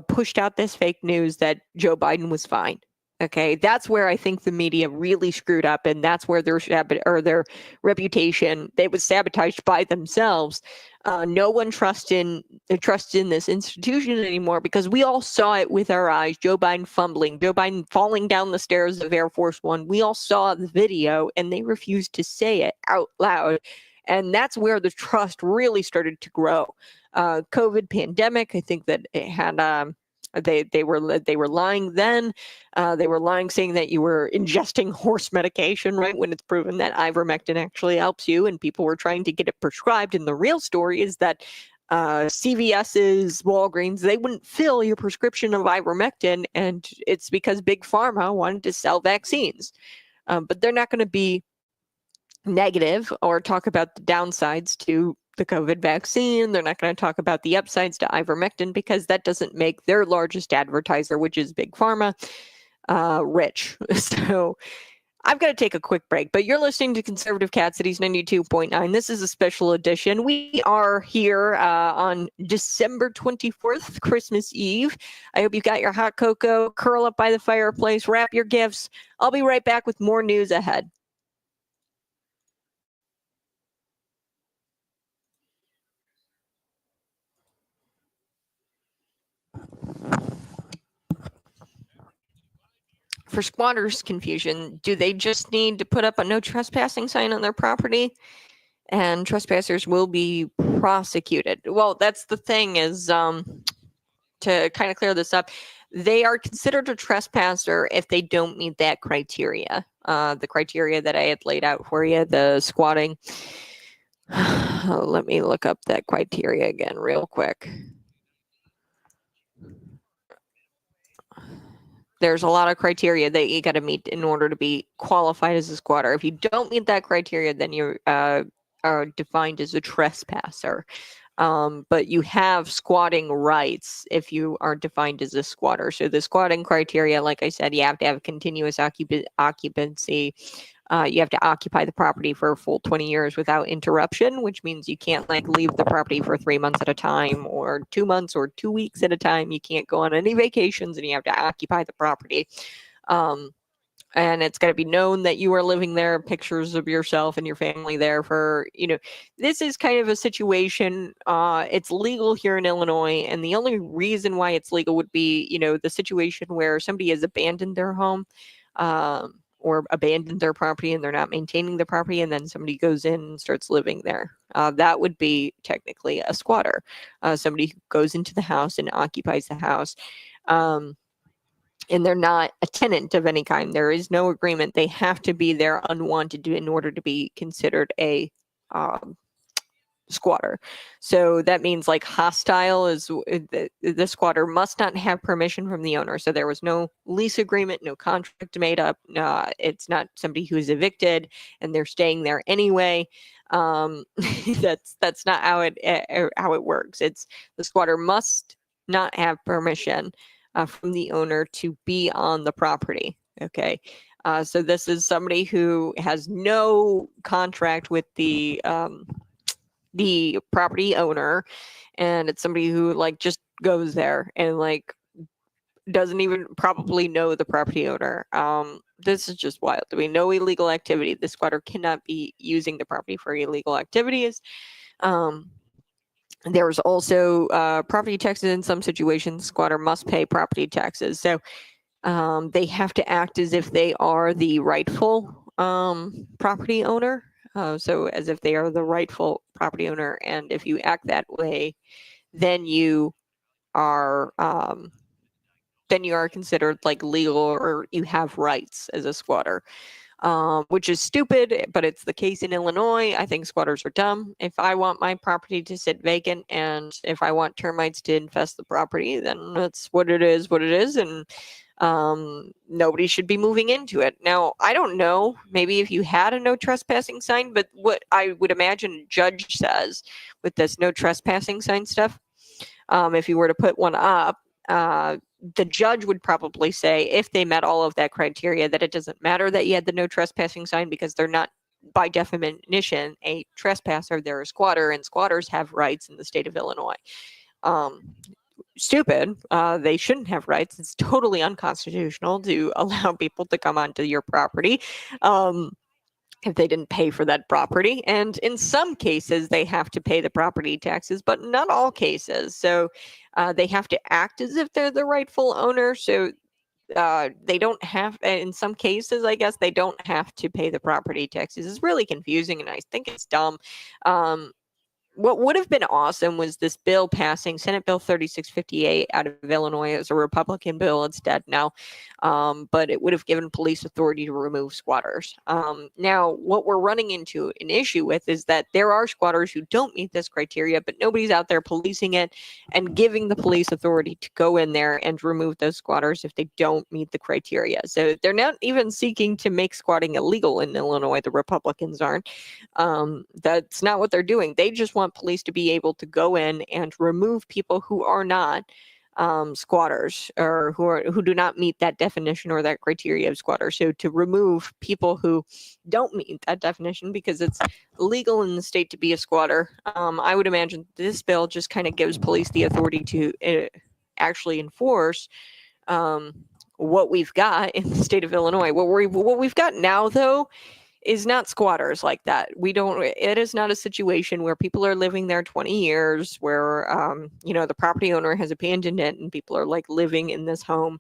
pushed out this fake news that Joe Biden was fine. Okay, that's where I think the media really screwed up, and that's where their reputation, they was sabotaged by themselves. No one trusts in this institution anymore because we all saw it with our eyes. Joe Biden fumbling, Joe Biden falling down the stairs of Air Force One. We all saw the video, and they refused to say it out loud, and that's where the trust really started to grow. COVID pandemic, I think that it had. They were lying then. They were lying, saying that you were ingesting horse medication, right? When it's proven that ivermectin actually helps you, and people were trying to get it prescribed. And the real story is that CVS's, Walgreens, they wouldn't fill your prescription of ivermectin, and it's because Big Pharma wanted to sell vaccines. But they're not going to be negative or talk about the downsides to the COVID vaccine. They're not going to talk about the upsides to ivermectin because that doesn't make their largest advertiser, which is Big Pharma, rich. So I've got to take a quick break, but you're listening to Conservative Cat Cities 92.9. This is a special edition. We are here on December 24th, Christmas Eve. I hope you got your hot cocoa, curl up by the fireplace, wrap your gifts. I'll be right back with more news ahead. For squatters' confusion, do they just need to put up a no trespassing sign on their property and trespassers will be prosecuted? Well, that's the thing is, to kind of clear this up, they are considered a trespasser if they don't meet that criteria. The criteria that I had laid out for you, the squatting. Let me look up that criteria again real quick. There's a lot of criteria that you got to meet in order to be qualified as a squatter. If you don't meet that criteria, then you are defined as a trespasser. But you have squatting rights if you are defined as a squatter. So the squatting criteria, like I said, you have to have continuous occupancy. You have to occupy the property for a full 20 years without interruption, which means you can't leave the property for 3 months at a time or 2 months or 2 weeks at a time. You can't go on any vacations and you have to occupy the property. and it's got to be known that you are living there, pictures of yourself and your family there for, this is kind of a situation, it's legal here in Illinois, and the only reason why it's legal would be, the situation where somebody has abandoned their home, or abandoned their property and they're not maintaining the property, and then somebody goes in and starts living there. That would be technically a squatter, somebody who goes into the house and occupies the house. And they're not a tenant of any kind. There is no agreement. They have to be there unwanted in order to be considered a squatter. So that means like hostile is the squatter must not have permission from the owner. So there was no lease agreement, no contract made up. It's not somebody who's evicted and they're staying there anyway. That's not how it works. It's the squatter must not have permission from the owner to be on the property. Okay. So this is somebody who has no contract with the property owner, and it's somebody who like just goes there and like doesn't even probably know the property owner. This is just wild. I mean, no illegal activity. The squatter cannot be using the property for illegal activities. There's also property taxes in some situations. Squatter must pay property taxes. So they have to act as if they are the rightful property owner. So as if they are the rightful property owner. And if you act that way, then you are considered like legal, or you have rights as a squatter. Which is stupid, but it's the case in Illinois. I think squatters are dumb. If I want my property to sit vacant and if I want termites to infest the property, then that's what it is, and nobody should be moving into it. Now, I don't know, maybe if you had a no trespassing sign, but what I would imagine a judge says with this no trespassing sign stuff, if you were to put one up, the judge would probably say, if they met all of that criteria, that it doesn't matter that you had the no trespassing sign, because they're not, by definition, a trespasser. They're a squatter, and squatters have rights in the state of Illinois. Stupid. They shouldn't have rights. It's totally unconstitutional to allow people to come onto your property if they didn't pay for that property. And in some cases, they have to pay the property taxes, but not all cases. So they have to act as if they're the rightful owner. So they don't have, in some cases, I guess, they don't have to pay the property taxes. It's really confusing, and I think it's dumb. What would have been awesome was this bill passing, Senate Bill 3658 out of Illinois. It was a Republican bill. It's dead now. But it would have given police authority to remove squatters. Now, what we're running into an issue with is that there are squatters who don't meet this criteria, but nobody's out there policing it and giving the police authority to go in there and remove those squatters if they don't meet the criteria. So they're not even seeking to make squatting illegal in Illinois. The Republicans aren't. That's not what they're doing. They just want police to be able to go in and remove people who are not squatters, or who do not meet that definition or that criteria of squatter. So to remove people who don't meet that definition, because it's illegal in the state to be a squatter, I would imagine this bill just kind of gives police the authority to actually enforce what we've got in the state of Illinois. What we've got now, though, is not squatters like that. It is not a situation where people are living there 20 years, where, the property owner has abandoned it and people are like living in this home.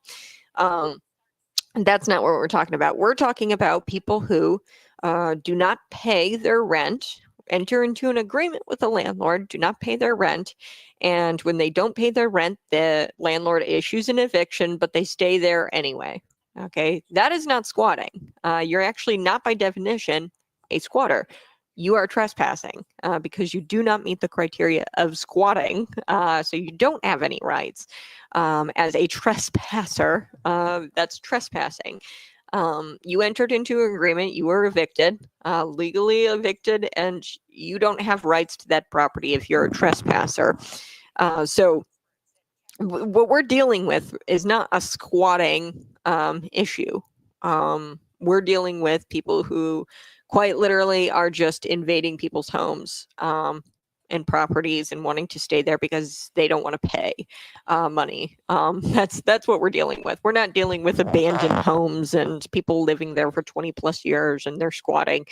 That's not what we're talking about. We're talking about people who do not pay their rent, enter into an agreement with the landlord, do not pay their rent. And when they don't pay their rent, the landlord issues an eviction, but they stay there anyway. Okay, that is not squatting. You're actually not, by definition, a squatter. You are trespassing because you do not meet the criteria of squatting. So you don't have any rights as a trespasser. That's trespassing. You entered into an agreement. You were evicted, legally evicted, and you don't have rights to that property if you're a trespasser. So what we're dealing with is not a squatting issue. We're dealing with people who quite literally are just invading people's homes and properties and wanting to stay there because they don't want to pay money. That's what we're dealing with. We're not dealing with abandoned homes and people living there for 20 plus years and they're squatting.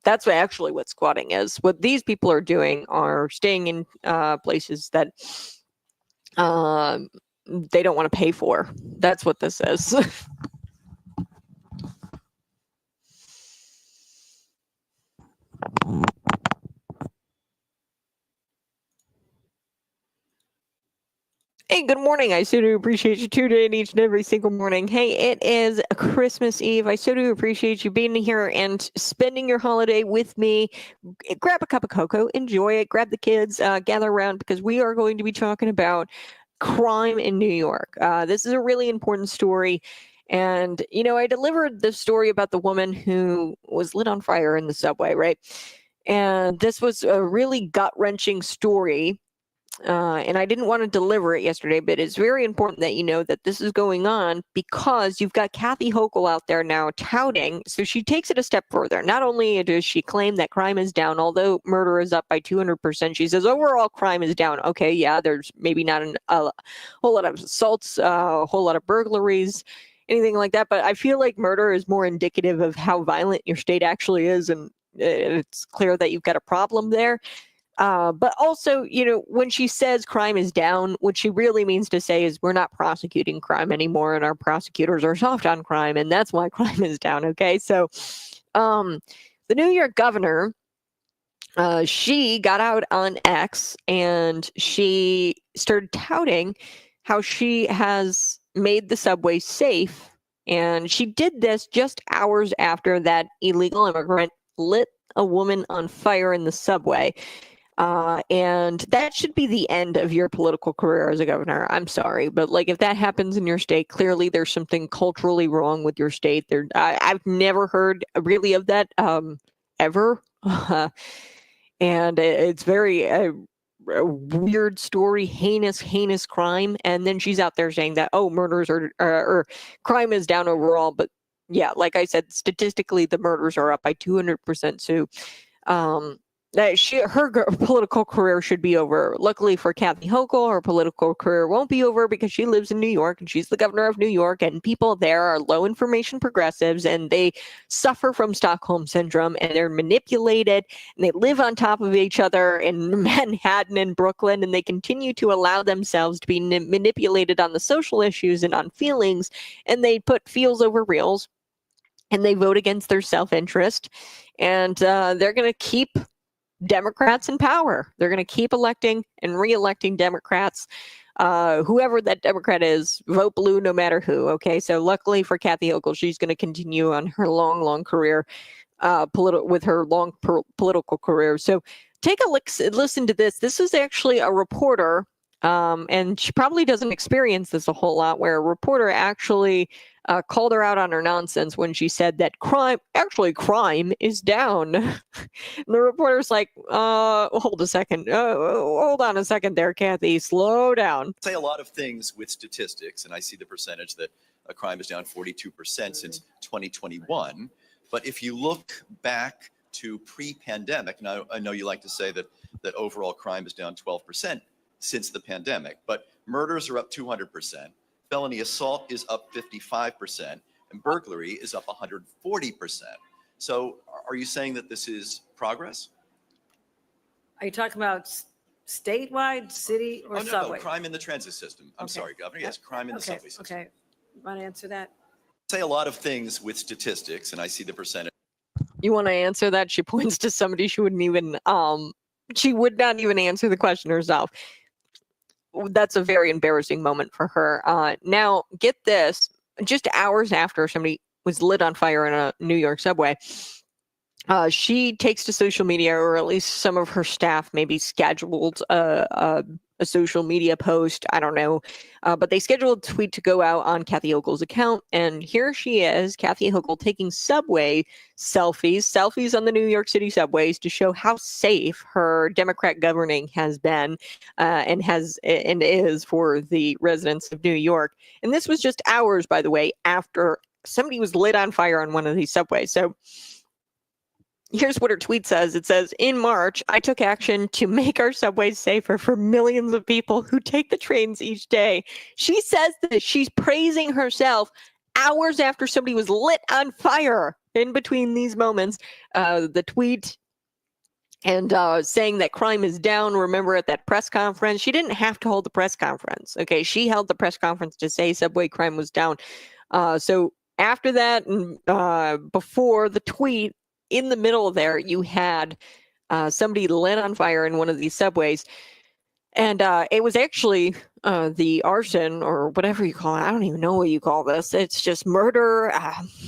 That's what squatting is. What these people are doing are staying in places that they don't want to pay for. That's what this is. Hey, good morning. I so do appreciate you tuning in each and every single morning. Hey, it is Christmas Eve. I so do appreciate you being here and spending your holiday with me. Grab a cup of cocoa, enjoy it, grab the kids, gather around because we are going to be talking about crime in New York. This is a really important story. And, you know, I delivered the story about the woman who was lit on fire in the subway, right? And this was a really gut-wrenching story. And I didn't want to deliver it yesterday, but it's very important that you know that this is going on because you've got Kathy Hochul out there now touting. So she takes it a step further. Not only does she claim that crime is down, although murder is up by 200%, she says overall crime is down. Okay, yeah, there's maybe not a whole lot of assaults, a whole lot of burglaries, anything like that. But I feel like murder is more indicative of how violent your state actually is. And it's clear that you've got a problem there. But also, you know, when she says crime is down, what she really means to say is we're not prosecuting crime anymore and our prosecutors are soft on crime and that's why crime is down. Okay. So the New York governor, she got out on X and she started touting how she has made the subway safe. And she did this just hours after that illegal immigrant lit a woman on fire in the subway. And that should be the end of your political career as a governor. I'm sorry, but like if that happens in your state, clearly there's something culturally wrong with your state. I've never heard really of that ever, and it's very a weird story, heinous crime. And then she's out there saying that murders are or crime is down overall, but yeah, like I said, statistically the murders are up by 200%. So. That her political career should be over. Luckily for Kathy Hochul, her political career won't be over because she lives in New York and she's the governor of New York, and people there are low information progressives and they suffer from Stockholm syndrome and they're manipulated and they live on top of each other in Manhattan and Brooklyn, and they continue to allow themselves to be manipulated on the social issues and on feelings, and they put feels over reals and they vote against their self-interest, and they're going to keep Democrats in power. They're going to keep electing and re-electing Democrats. Whoever that Democrat is, vote blue no matter who. Okay, so luckily for Kathy Hochul, she's going to continue on her long career, with her long political career. So take a listen to this. This is actually a reporter, and she probably doesn't experience this a whole lot, where a reporter actually called her out on her nonsense when she said that crime is down. And the reporter's like, hold on a second there, Kathy, slow down. Say a lot of things with statistics, and I see the percentage that crime is down 42% since 2021. But if you look back to pre-pandemic, now I know you like to say that overall crime is down 12% since the pandemic, but murders are up 200%. Felony assault is up 55%, and burglary is up 140%. So are you saying that this is progress? Are you talking about statewide, city, or subway? No, crime in the transit system. I'm sorry, Governor. Yes, crime in the subway system. Okay, want to answer that? Say a lot of things with statistics, and I see the percentage. You want to answer that? She points to somebody she wouldn't even, she would not even answer the question herself. That's a very embarrassing moment for her. Now, get this, just hours after somebody was lit on fire in a New York subway, she takes to social media, or at least some of her staff maybe scheduled a social media post. I don't know. But they scheduled a tweet to go out on Kathy Hochul's account. And here she is, Kathy Hochul, taking subway selfies on the New York City subways to show how safe her Democrat governing has been and is for the residents of New York. And this was just hours, by the way, after somebody was lit on fire on one of these subways. So here's what her tweet says. It says, in March, I took action to make our subways safer for millions of people who take the trains each day. She says that she's praising herself hours after somebody was lit on fire. In between these moments, the tweet and saying that crime is down. Remember at that press conference, she didn't have to hold the press conference. Okay, she held the press conference to say subway crime was down. So after that, and before the tweet, in the middle there, you had somebody lit on fire in one of these subways. And it was actually the arson or whatever you call it. I don't even know what you call this. It's just murder.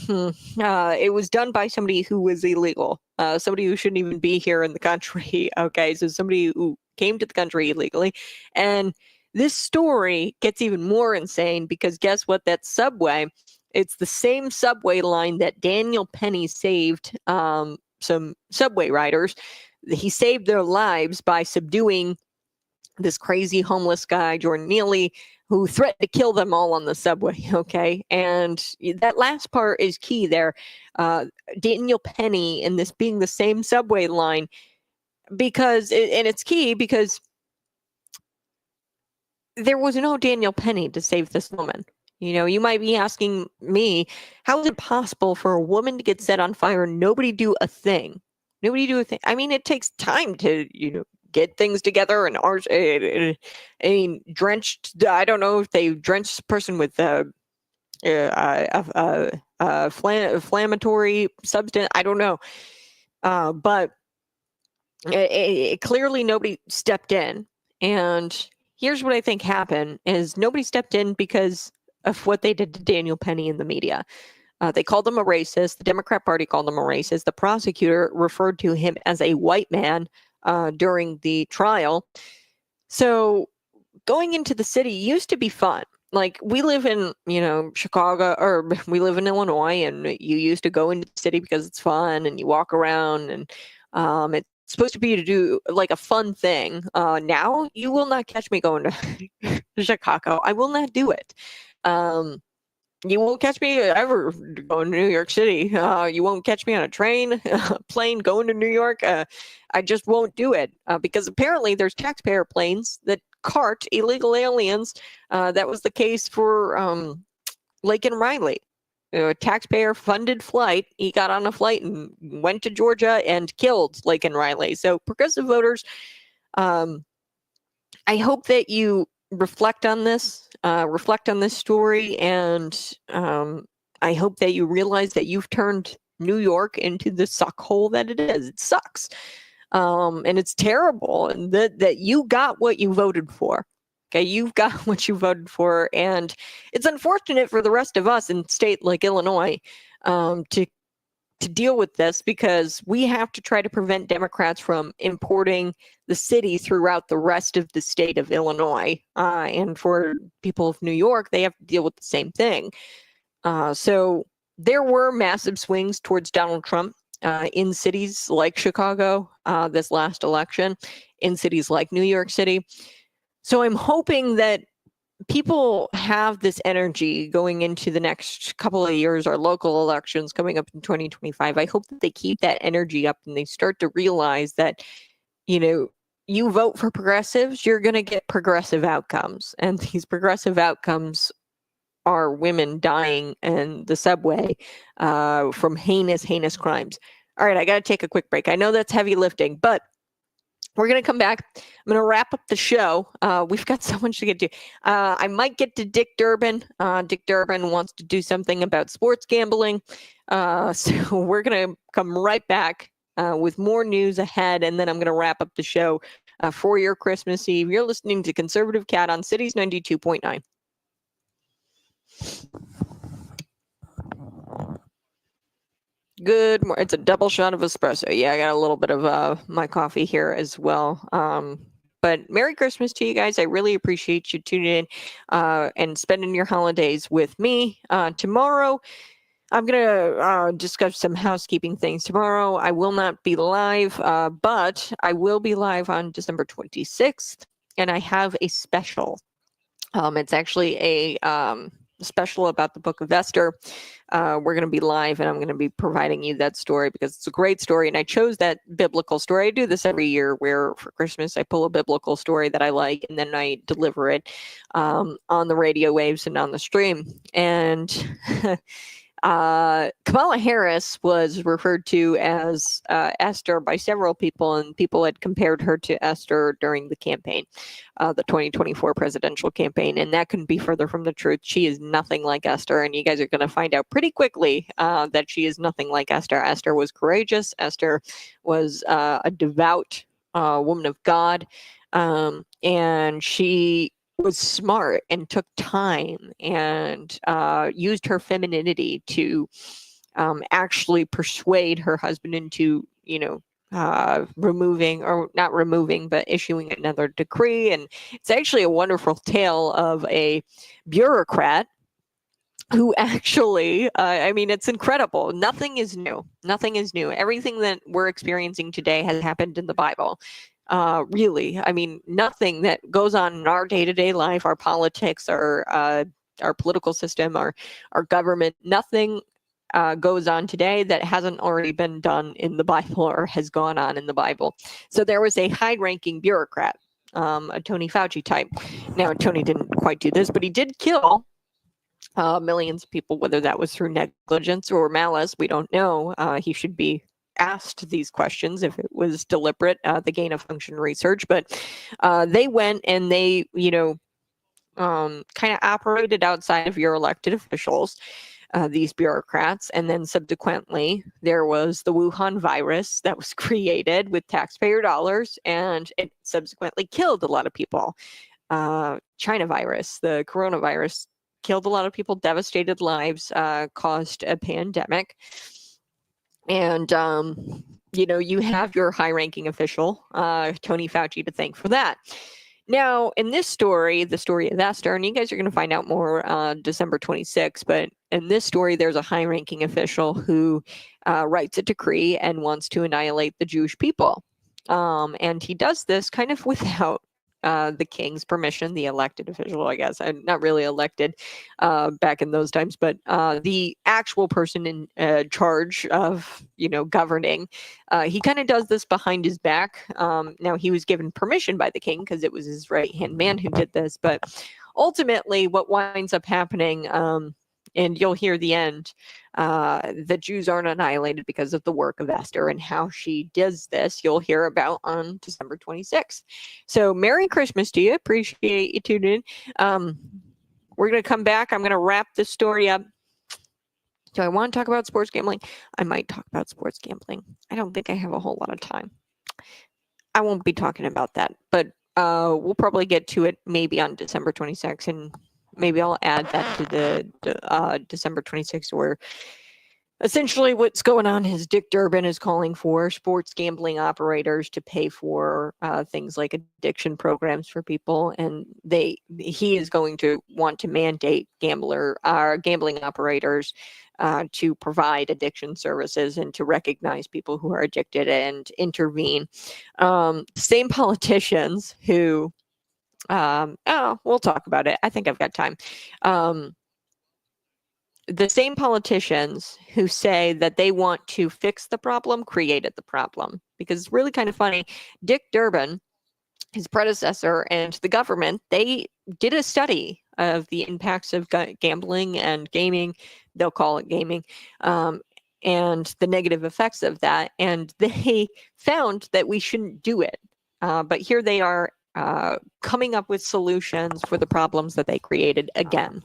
It was done by somebody who was illegal, somebody who shouldn't even be here in the country. Okay, so somebody who came to the country illegally. And this story gets even more insane because guess what? That subway, it's the same subway line that Daniel Penny saved some subway riders. He saved their lives by subduing this crazy homeless guy, Jordan Neely, who threatened to kill them all on the subway. Okay. And that last part is key there. Daniel Penny and this being the same subway line, because, and it's key because there was no Daniel Penny to save this woman. You know, you might be asking me, how is it possible for a woman to get set on fire and nobody do a thing? Nobody do a thing. I mean, it takes time to, get things together and drenched. I don't know if they drenched the person with inflammatory substance. I don't know. But clearly nobody stepped in. And here's what I think happened is nobody stepped in because of what they did to Daniel Penny in the media. They called him a racist. The Democrat Party called him a racist. The prosecutor referred to him as a white man during the trial. So going into the city used to be fun. Like we live in, Chicago, or we live in Illinois, and you used to go into the city because it's fun and you walk around, and it's supposed to be to do like a fun thing. Now you will not catch me going to Chicago. I will not do it. You won't catch me ever going to New York City. You won't catch me on a train, plane going to New York. I just won't do it because apparently there's taxpayer planes that cart illegal aliens. That was the case for Laken Riley. A taxpayer-funded flight. He got on a flight and went to Georgia and killed Laken Riley. So progressive voters, I hope that you reflect on this story, and I hope that you realize that you've turned New York into the suck hole that it is. It sucks. And it's terrible, and that you got what you voted for. Okay, you've got what you voted for, and it's unfortunate for the rest of us in state like Illinois to deal with this, because we have to try to prevent Democrats from importing the city throughout the rest of the state of Illinois. And for people of New York, they have to deal with the same thing. So there were massive swings towards Donald Trump in cities like Chicago this last election, in cities like New York City. So I'm hoping that people have this energy going into the next couple of years, our local elections coming up in 2025. I hope that they keep that energy up and they start to realize that, you vote for progressives, you're going to get progressive outcomes. And these progressive outcomes are women dying in the subway from heinous, heinous crimes. All right, I got to take a quick break. I know that's heavy lifting, but we're going to come back. I'm going to wrap up the show. We've got so much to get to. I might get to Dick Durbin. Dick Durbin wants to do something about sports gambling. So we're going to come right back with more news ahead, and then I'm going to wrap up the show for your Christmas Eve. You're listening to Conservative Cat on Cities 92.9. Good morning. It's a double shot of espresso. Yeah, I got a little bit of my coffee here as well. But Merry Christmas to you guys. I really appreciate you tuning in and spending your holidays with me. Tomorrow, I'm going to discuss some housekeeping things. Tomorrow, I will not be live, but I will be live on December 26th, and I have a special. It's actually a special about the book of Esther. We're going to be live, and I'm going to be providing you that story because it's a great story. And I chose that biblical story. I do this every year where for Christmas I pull a biblical story that I like, and then I deliver it on the radio waves and on the stream. And Kamala Harris was referred to as Esther by several people, and people had compared her to Esther during the campaign, the 2024 presidential campaign, and that couldn't be further from the truth. She is nothing like Esther, and you guys are going to find out pretty quickly that she is nothing like Esther. Esther was courageous. Esther was a devout woman of God, and she was smart and took time and used her femininity to actually persuade her husband into, removing, or not removing, but issuing another decree. And it's actually a wonderful tale of a bureaucrat who actually, it's incredible. Nothing is new. Nothing is new. Everything that we're experiencing today has happened in the Bible. Really, nothing that goes on in our day-to-day life, our politics, our political system, our government, nothing goes on today that hasn't already been done in the Bible or has gone on in the Bible. So there was a high-ranking bureaucrat, a Tony Fauci type. Now, Tony didn't quite do this, but he did kill millions of people, whether that was through negligence or malice, we don't know. He should be asked these questions if it was deliberate, the gain of function research. But they went and they, kind of operated outside of your elected officials, these bureaucrats. And then subsequently, there was the Wuhan virus that was created with taxpayer dollars, and it subsequently killed a lot of people. China virus, the coronavirus, killed a lot of people, devastated lives, caused a pandemic. And, you have your high-ranking official, Tony Fauci, to thank for that. Now, in this story, the story of Esther, and you guys are going to find out more December 26th, but in this story, there's a high-ranking official who writes a decree and wants to annihilate the Jewish people. And he does this kind of without the king's permission, the elected official, I guess. I'm not really elected back in those times, but the actual person in charge of, governing, he kind of does this behind his back. Now, he was given permission by the king because it was his right-hand man who did this, but ultimately what winds up happening, and you'll hear the end, the Jews aren't annihilated because of the work of Esther, and how she does this you'll hear about on December 26th. So Merry Christmas to you. Appreciate you tuning in. We're going to come back. I'm going to wrap this story up. Do I want to talk about sports gambling? I might talk about sports gambling. I don't think I have a whole lot of time. I won't be talking about that, but we'll probably get to it maybe on December 26th, and maybe I'll add that to the December 26th, where essentially what's going on is Dick Durbin is calling for sports gambling operators to pay for things like addiction programs for people, and he is going to want to mandate gambling operators to provide addiction services and to recognize people who are addicted and intervene. Same politicians who we'll talk about it. I think I've got time. The same politicians who say that they want to fix the problem created the problem, because it's really kind of funny. Dick Durbin, his predecessor, and the government, they did a study of the impacts of gambling and gaming. They'll call it gaming. And the negative effects of that. And they found that we shouldn't do it. But here they are, coming up with solutions for the problems that they created again.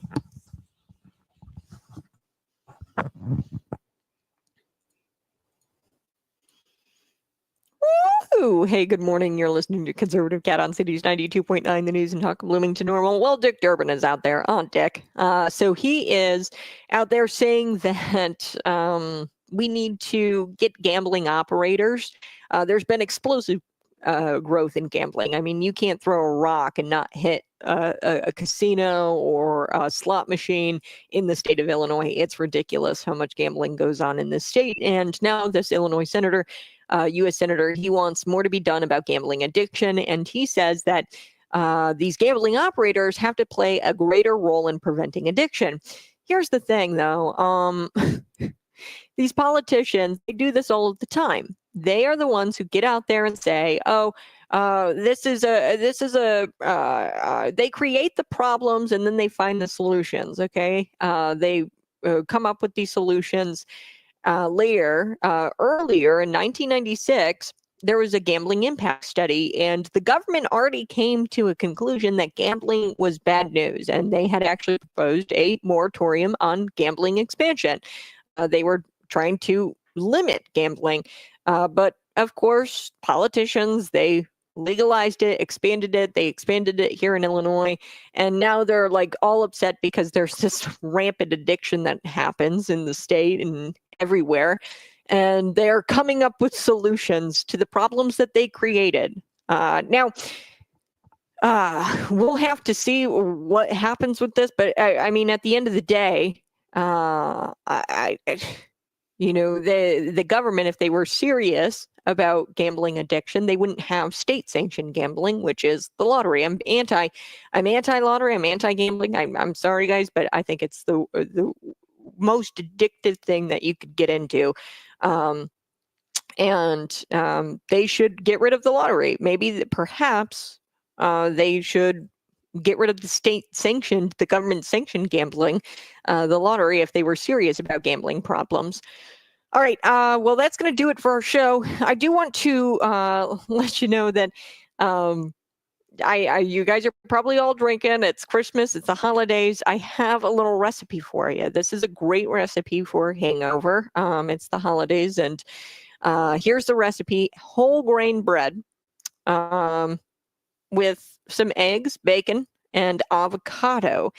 Woo! Hey, good morning. You're listening to Conservative Cat on Cities 92.9, the news and talk of Bloomington Normal. Well, Dick Durbin is out there. Oh, Dick. So he is out there saying that we need to get gambling operators. There's been explosive growth in gambling. I mean, you can't throw a rock and not hit a casino or a slot machine in the state of Illinois. It's ridiculous how much gambling goes on in this state. And now this Illinois senator, U.S. senator, he wants more to be done about gambling addiction. And he says that these gambling operators have to play a greater role in preventing addiction. Here's the thing, though. These politicians, they do this all of the time. They are the ones who get out there and say, "Oh, they create the problems and then they find the solutions." Okay, they come up with these solutions later. Earlier in 1996, there was a gambling impact study, and the government already came to a conclusion that gambling was bad news, and they had actually proposed a moratorium on gambling expansion. They were trying to limit gambling, but of course, politicians, they legalized it, expanded it. They expanded it here in Illinois, and now they're like all upset because there's this rampant addiction that happens in the state and everywhere, and they're coming up with solutions to the problems that they created. Now, we'll have to see what happens with this, but I mean, at the end of the day, the government, if they were serious about gambling addiction, they wouldn't have state-sanctioned gambling, which is the lottery. I'm anti-lottery. I'm anti-gambling. I'm sorry, guys, but I think it's the most addictive thing that you could get into. And they should get rid of the lottery. Maybe perhaps they should get rid of the government-sanctioned gambling, the lottery, if they were serious about gambling problems. All right. Well, that's going to do it for our show. I do want to let you know that you guys are probably all drinking. It's Christmas. It's the holidays. I have a little recipe for you. This is a great recipe for hangover. It's the holidays, and here's the recipe: whole grain bread with some eggs, bacon, and avocado.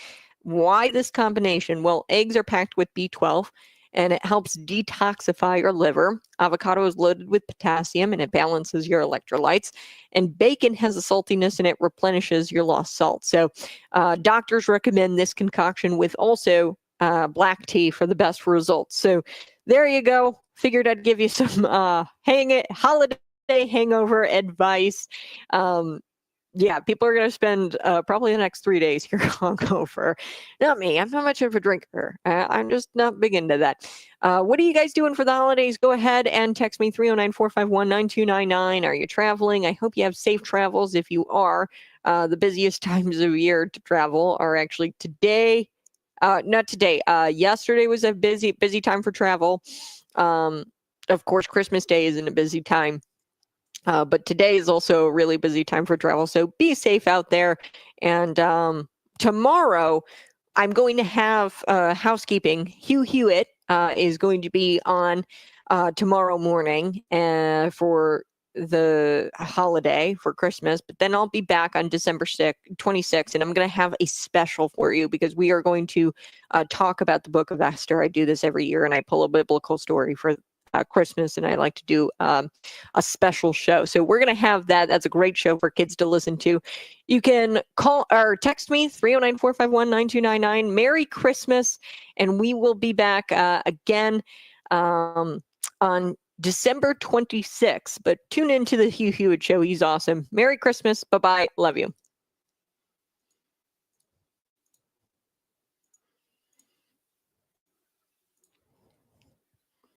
Why this combination? Well, eggs are packed with B12, and it helps detoxify your liver. Avocado is loaded with potassium, and it balances your electrolytes. And bacon has a saltiness, and it replenishes your lost salt. So doctors recommend this concoction with also black tea for the best results. So there you go. Figured I'd give you some holiday hangover advice. Yeah, people are going to spend probably the next 3 days here hungover. Not me. I'm not much of a drinker. I'm just not big into that. What are you guys doing for the holidays? Go ahead and text me 309-451-9299. Are you traveling? I hope you have safe travels. If you are, the busiest times of year to travel are actually today. Not today. Yesterday was a busy time for travel. Of course, Christmas Day isn't a busy time. But today is also a really busy time for travel. So be safe out there. And tomorrow, I'm going to have housekeeping. Hugh Hewitt is going to be on tomorrow morning for the holiday for Christmas. But then I'll be back on December 26th, and I'm going to have a special for you because we are going to talk about the Book of Esther. I do this every year, and I pull a biblical story for Christmas, and I like to do a special show. So we're going to have that. That's a great show for kids to listen to. You can call or text me 309-451-9299. Merry Christmas, and we will be back again on December 26th. But tune into the Hugh Hewitt Show. He's awesome. Merry Christmas. Bye-bye. Love you.